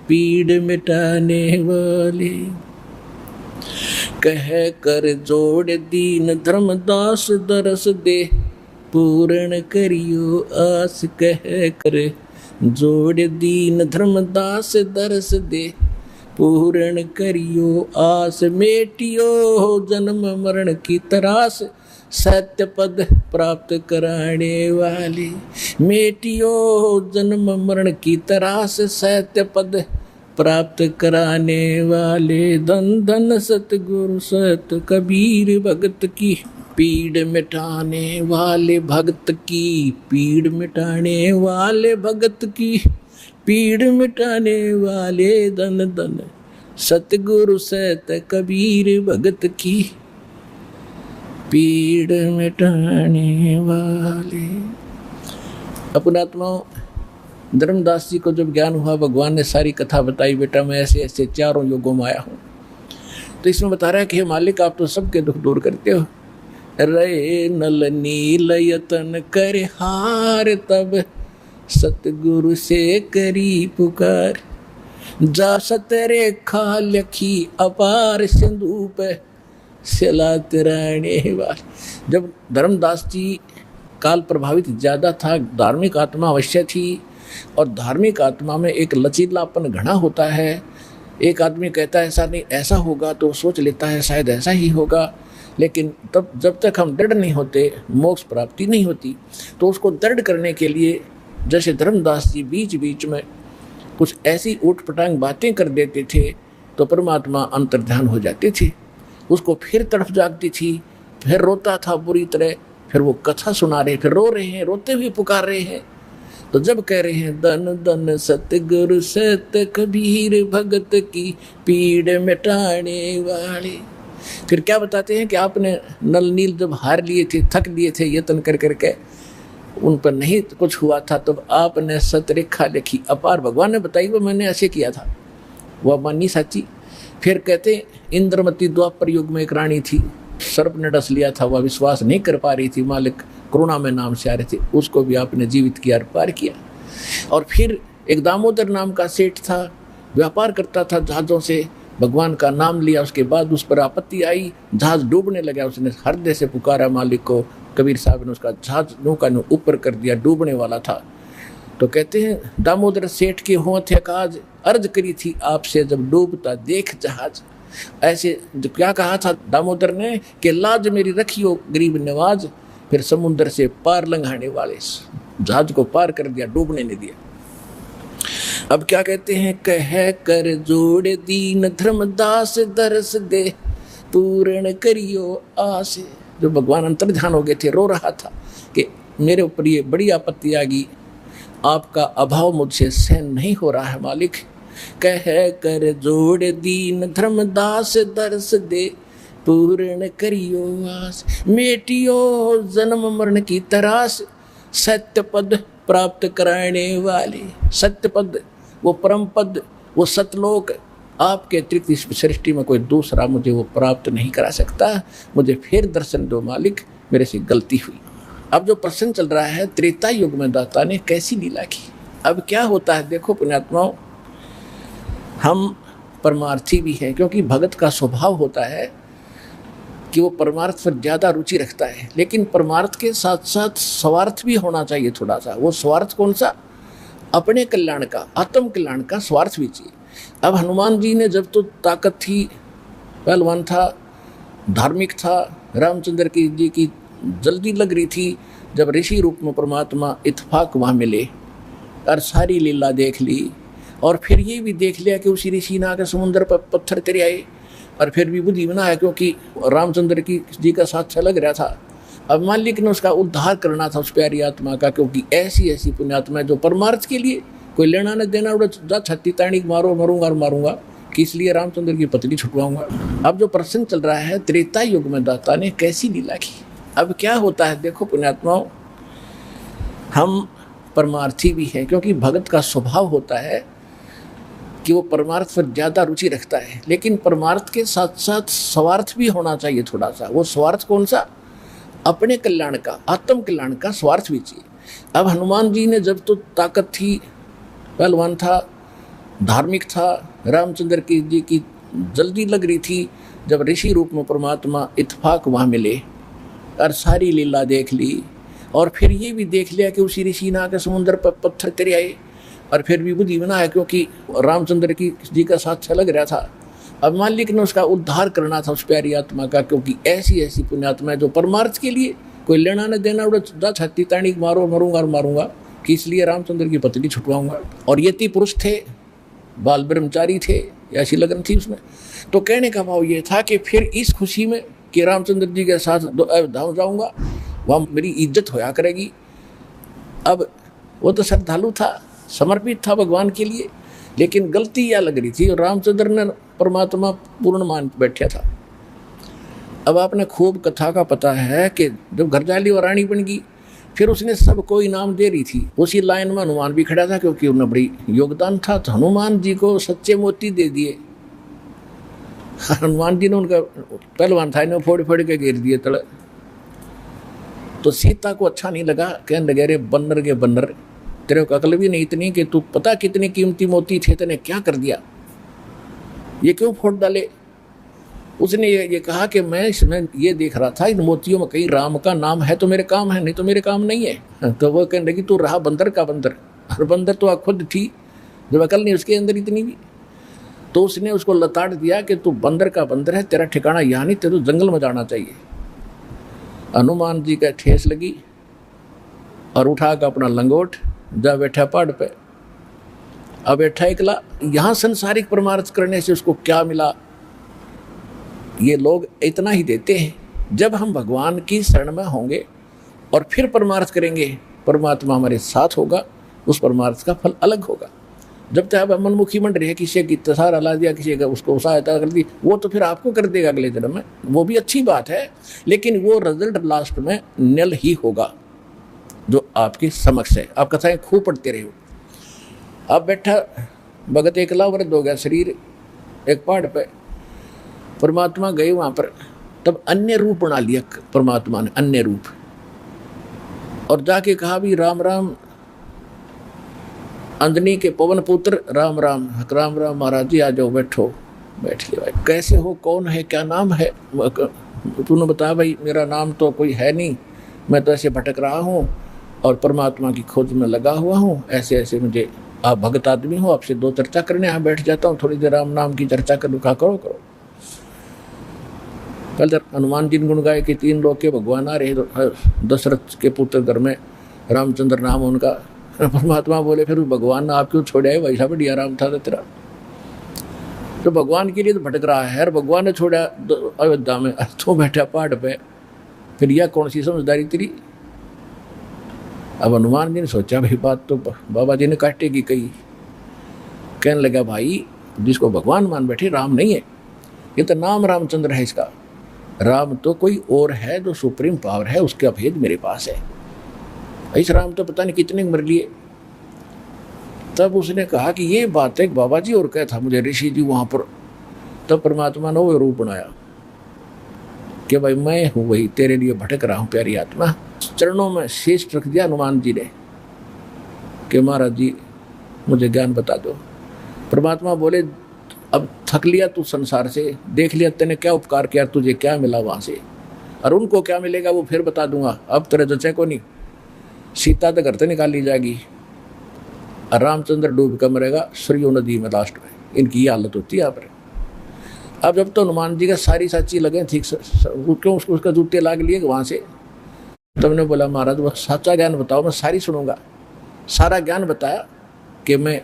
पीड़ मिटाने वाले। कह कर जोड़ दीन धर्मदास दरस दे पूर्ण करियो आस। कह कर जोड़ दीन धर्मदास दरस दे पूर्ण करियो आस। मेटियो जन्म मरण की तरास सत्य पद प्राप्त कराने वाले। मेटियो जन्म मरण की तरास सत्य पद प्राप्त कराने वाले। धन धन सतगुरु सत कबीर भगत की पीड़ मिटाने वाले। भगत की पीड़ मिटाने वाले भगत की पीड़ मिटाने वाले। धन धन सतगुरु सत कबीर भगत की पीड़ मिटाने वाले। अपनात्माओं, धर्मदास जी को जब ज्ञान हुआ, भगवान ने सारी कथा बताई, बेटा मैं ऐसे ऐसे चारों युगों में आया हूँ। तो इसमें बता रहा है कि हे मालिक, आप तो सबके दुख दूर करते हो। रे नल नील यतन कर हार तब सतगुरु से करी पुकार। जा सतरे खा लखी अपार सिंधु पे सिला तिराने वाले। जब धर्मदास जी काल प्रभावित ज़्यादा था, धार्मिक आत्मा अवश्य थी, और धार्मिक आत्मा में एक लचीलापन घना होता है। एक आदमी कहता है ऐसा नहीं ऐसा होगा, तो सोच लेता है शायद ऐसा ही होगा, लेकिन तब जब तक हम दृढ़ नहीं होते मोक्ष प्राप्ति नहीं होती। तो उसको दृढ़ करने के लिए जैसे धर्मदास जी बीच बीच में कुछ ऐसी ऊटपटांग बातें कर देते थे तो परमात्मा अंतर्ध्यान हो जाते थे। उसको फिर तड़फ जागती थी, फिर रोता था बुरी तरह, फिर वो कथा सुना रहे, फिर रो रहे हैं, रोते हुए पुकार रहे हैं। तो जब कह रहे हैं धन धन सतगुरु सत कबीर भगत की पीड़ मिटाने वाले, फिर क्या बताते हैं कि आपने नल नील जब हार लिए थे, थक लिए थे यत्न कर करके, उन पर नहीं कुछ हुआ था, तब आपने सतरेखा लिखी अपार। भगवान ने बताई वो मैंने ऐसे किया था, वह मानी साची। फिर कहते इंद्रमती द्वापर युग में एक रानी थी, सर्प ने डस लिया था, वह विश्वास नहीं कर पा रही थी, मालिक करुणा में नाम से आ रहे थे, उसको भी आपने जीवित किया और पार किया। और फिर एक दामोदर नाम का सेठ था, व्यापार करता था जहाज़ों से, भगवान का नाम लिया, उसके बाद उस पर आपत्ति आई, जहाज डूबने लगा, उसने हृदय से पुकारा मालिक को, कबीर साहब ने उसका जहाज नौका ने ऊपर कर दिया, डूबने वाला था। तो कहते हैं दामोदर सेठ के हों थे काज अर्ज करी थी आपसे जब डूबता देख जहाज। ऐसे क्या कहा था दामोदर ने कि लाज मेरी रखियो गरीब नवाज, फिर समुद्र से पार लंघाने वाले, जहाज को पार कर दिया, डूबने नहीं दिया। अब क्या कहते हैं, कह कर जोड़ दीन धर्मदास दरस दे पूर्ण करियो आस। जो भगवान अंतर्ध्यान हो गए थे, रो रहा था कि मेरे ऊपर ये बड़ी आपत्ति आ गई, आपका अभाव मुझसे सहन नहीं हो रहा है मालिक। कह कर जोड़ दीन धर्मदास दरस दे पूर्ण करियो आस। मेटियो जन्म मरण की तरास सत्य पद प्राप्त कराने वाले। सत्य पद, वो परम पद, वो सतलोक, आपके अतिरिक्त इस सृष्टि में कोई दूसरा मुझे वो प्राप्त नहीं करा सकता। मुझे फिर दर्शन दो मालिक, मेरे से गलती हुई। अब जो प्रसंग चल रहा है, त्रेता युग में दाता ने कैसी लीला की। अब क्या होता है देखो पुण्यात्माओं, हम परमार्थी भी हैं, क्योंकि भगत का स्वभाव होता है कि वो परमार्थ पर ज़्यादा रुचि रखता है, लेकिन परमार्थ के साथ साथ स्वार्थ भी होना चाहिए थोड़ा सा। वो स्वार्थ कौन सा? अपने कल्याण का, आत्म कल्याण का स्वार्थ भी चाहिए। अब हनुमान जी ने जब तो ताकत थी, पहलवान था, धार्मिक था, रामचंद्र जी की जल्दी लग रही थी, जब ऋषि रूप में परमात्मा इत्फाक वहाँ मिले और सारी लीला देख ली, और फिर ये भी देख लिया कि उसी ऋषि ने आकर समुद्र पर पत्थर तेरे आए, और फिर भी बुद्धि बना है क्योंकि रामचंद्र जी का साथ लग रहा था। अब मालिक ने उसका उद्धार करना था उस प्यारी आत्मा का, क्योंकि ऐसी ऐसी पुण्यात्मा है जो परमार्थ के लिए कोई लेना न देना, उड़ा जा छत्ती ताणी मारो, मरूंगा और मारूंगा, कि इसलिए रामचंद्र की पत्नी छुटवाऊंगा। अब जो प्रसंग चल रहा है, त्रेता युग में दाता ने कैसी लीला की। अब क्या होता है, देखो पुण्यात्माओं, हम परमार्थी भी हैं, क्योंकि भगत का स्वभाव होता है कि वो परमार्थ पर ज़्यादा रुचि रखता है, लेकिन परमार्थ के साथ साथ स्वार्थ भी होना चाहिए थोड़ा सा। वो स्वार्थ कौन सा? अपने कल्याण का, आत्म कल्याण का स्वार्थ भी चाहिए। अब हनुमान जी ने जब तो ताकत थी, पहलवान था, धार्मिक था, रामचंद्र जी की जल्दी लग रही थी, जब ऋषि रूप में परमात्मा इत्फाक वहाँ मिले और सारी लीला देख ली, और फिर ये भी देख लिया कि उसी ऋषि ने आकर समुद्र पर पत्थर तेरे आए, और फिर भी बुद्धि बना है क्योंकि रामचंद्र जी का साथ लग रहा था। अब मालिक ने उसका उद्धार करना था उस प्यारी आत्मा का, क्योंकि ऐसी ऐसी पुण्यात्मा है जो परमार्थ के लिए कोई लेना न देना, उड़ा जा छत्ती ताणी मारो, मरूंगा और मारूंगा, कि इसलिए रामचंद्र की पत्नी छुटवाऊंगा। और यति पुरुष थे, बाल ब्रह्मचारी थे, ऐसी लगन थी उसमें। तो कहने का भाव ये था कि फिर इस खुशी में कि रामचंद्र जी के साथ धाम जाऊंगा, वहाँ मेरी इज्जत होया करेगी। अब वो तो श्रद्धालु था, समर्पित था भगवान के लिए, लेकिन गलती यह लग रही थी, और रामचंद्र ने परमात्मा पूर्ण मान बैठा था। अब आपने खूब कथा का पता है कि जब घरजाली और रानी बन गई, फिर उसने सबको इनाम दे रही थी। उसी लाइन में हनुमान भी खड़ा था, क्योंकि उन्हें बड़ी योगदान था, तो हनुमान जी को सच्चे मोती दे दिए। हनुमान जी ने उनका पहलवान था, इन्हें फोड़ फोड़ के घेर दिए तले। तो सीता को अच्छा नहीं लगा, कहने लगे रे बन्नर के बन्नर, तेरे को अकल भी नहीं इतनी कि तू पता कितने कीमती मोती थे, तेने क्या कर दिया, ये क्यों फोड़ डाले। उसने ये कहा कि मैं इसमें ये देख रहा था, इन मोतियों में कहीं राम का नाम है तो मेरे काम है, नहीं तो मेरे काम नहीं है। तो वो कहने लगी तू रहा बंदर का बंदर, और बंदर तो खुद थी, जब अकल नहीं उसके अंदर इतनी भी। तो उसने उसको लताड़ दिया कि तू बंदर का बंदर है, तेरा ठिकाना यहाँ नहीं, तेरे तो जंगल में जाना चाहिए। हनुमान जी का ठेस लगी, और उठा कर अपना लंगोट जा बैठा पहाड़ पे। अब बैठा एकला, यहाँ संसारिक परमार्थ करने से उसको क्या मिला, ये लोग इतना ही देते हैं। जब हम भगवान की शरण में होंगे और फिर परमार्थ करेंगे, परमात्मा हमारे साथ होगा, उस परमार्थ का फल अलग होगा। जब तक आप मनमुखी बन रहे हैं, किसी की तसार हला दिया, किसी का उसको सहायता कर दी, वो तो फिर आपको कर देगा अगले जन्म में, वो भी अच्छी बात है, लेकिन वो रिजल्ट लास्ट में नल ही होगा जो आपके समक्ष है। आप कथाएं खूब पढ़ते रहे हो। अब बैठा भगत एकला वृद्ध हो गया शरीर एक पहाड़ पे, परमात्मा गए वहाँ पर, तब अन्य रूप बना लिया परमात्मा ने, अन्य रूप, और जाके कहा भी राम राम, अंजनी के पवन पुत्र राम राम, राम राम महाराज जी आ जाओ, बैठो। बैठ लिया। भाई कैसे हो, कौन है, क्या नाम है, तूने बता भाई, मेरा नाम तो कोई है नहीं, मैं तो ऐसे भटक रहा हूँ और परमात्मा की खोज में लगा हुआ हूँ, ऐसे ऐसे मुझे, आप भगत आदमी हो, आपसे दो चर्चा करने यहाँ बैठ जाता हूँ, थोड़ी देर राम नाम की चर्चा कर लूँ। करो करो। कल हनुमान जी ने गुण गाए कि 3 लोग के भगवान आ रहे, दशरथ के पुत्र घर में रामचंद्र नाम उनका। परमात्मा बोले फिर भगवान ने आप क्यों छोड़ आए, वैसा बढ़िया राम था तेरा, तो भगवान के लिए तो भटक रहा है, भगवान ने छोड़ा अयोध्या में, तो बैठा पहाड़ पे, फिर यह कौन सी समझदारी तेरी। अब हनुमान जी ने सोचा भाई बात तो बाबा जी ने काटेगी कही। कहने लगा भाई जिसको भगवान मान बैठे राम नहीं है, ये तो नाम रामचंद्र है इसका, राम तो कोई और है जो सुप्रीम पावर है, उसका भेद मेरे पास है, इस राम तो पता नहीं कितने मर लिए। तब उसने कहा कि ये बात है बाबा जी, और क्या था मुझे ऋषि जी वहाँ पर। तब परमात्मा ने वो रूप बनाया कि भाई मैं हूँ वही, तेरे लिए भटक रहा हूँ प्यारी आत्मा। चरणों में शीश रख दिया हनुमान जी ने कि महाराज जी मुझे ज्ञान बता दो। परमात्मा बोले अब थक लिया तू संसार से, देख लिया तेने क्या उपकार किया, तुझे क्या मिला वहाँ से, और उनको क्या मिलेगा वो फिर बता दूंगा, अब तेरे जचे को नहीं। सीता तो घर से निकाल ली जाएगी, रामचंद्र डूब कर मरेगा सरयू नदी में लास्ट में। इनकी ये हालत होती है यहाँ पर। अब जब तो हनुमान जी का सारी साची लगे ठीक से, क्यों उसका जूते लाग लिए वहाँ से। तुमने बोला महाराज वह सच्चा ज्ञान बताओ, मैं सारी सुनूंगा। सारा ज्ञान बताया कि मैं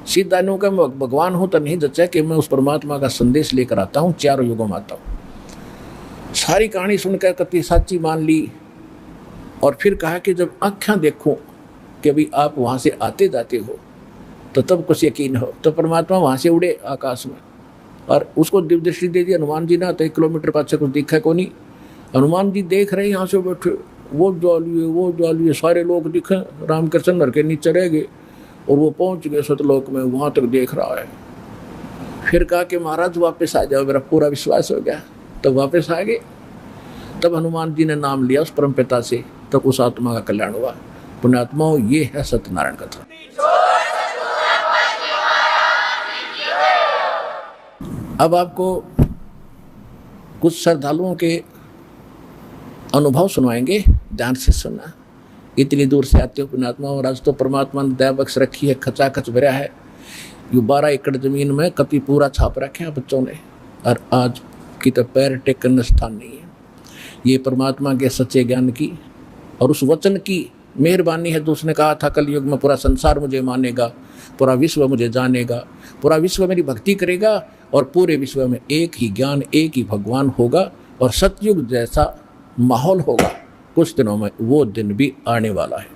सीधा नु का भगवान हूँ तो नहीं जचा कि मैं उस परमात्मा का संदेश लेकर आता हूँ, चारों युगों में आता हूँ। सारी कहानी सुनकर कति साची मान ली। और फिर कहा कि जब आँखें देखूं कि अभी आप वहाँ से आते जाते हो तो तब कुछ यकीन हो। तो परमात्मा वहाँ से उड़े आकाश में और उसको दिव्य दृष्टि दे दी। हनुमान जी ना तो 1 किलोमीटर पाछे कुछ दिखा को नहीं। हनुमान जी देख रहे यहाँ से बैठे, वो ज्वालिए सारे लोग दिखे, रामकृष्ण नर के नीचे रह गए और वो पहुँच गए सतलोक में, वहाँ तक देख रहा है। फिर कहा कि महाराज वापस आ जाओ, मेरा पूरा विश्वास हो गया। तब वापस आ गए। तब हनुमान जी ने नाम लिया उस परम पिता से, तब उस आत्मा का कल्याण हुआ। पुण्यात्मा हो, ये है सत्यनारायण कथा। अब आपको कुछ श्रद्धालुओं के अनुभव सुनाएंगे, ध्यान से सुनना। इतनी दूर से आते हो पुण्यात्मा, और आज तो परमात्मा ने दया बख्श रखी है, खचाखच भरा है। ये 12 एकड़ जमीन में कति पूरा छाप रखे हैं बच्चों ने, और आज की तो पैर टेकने स्थान नहीं है। ये परमात्मा के सच्चे ज्ञान की और उस वचन की मेहरबानी है। तो उसने कहा था कलयुग में पूरा संसार मुझे मानेगा, पूरा विश्व मुझे जानेगा, पूरा विश्व मेरी भक्ति करेगा, और पूरे विश्व में एक ही ज्ञान, एक ही भगवान होगा, और सतयुग जैसा माहौल होगा। कुछ दिनों में वो दिन भी आने वाला है।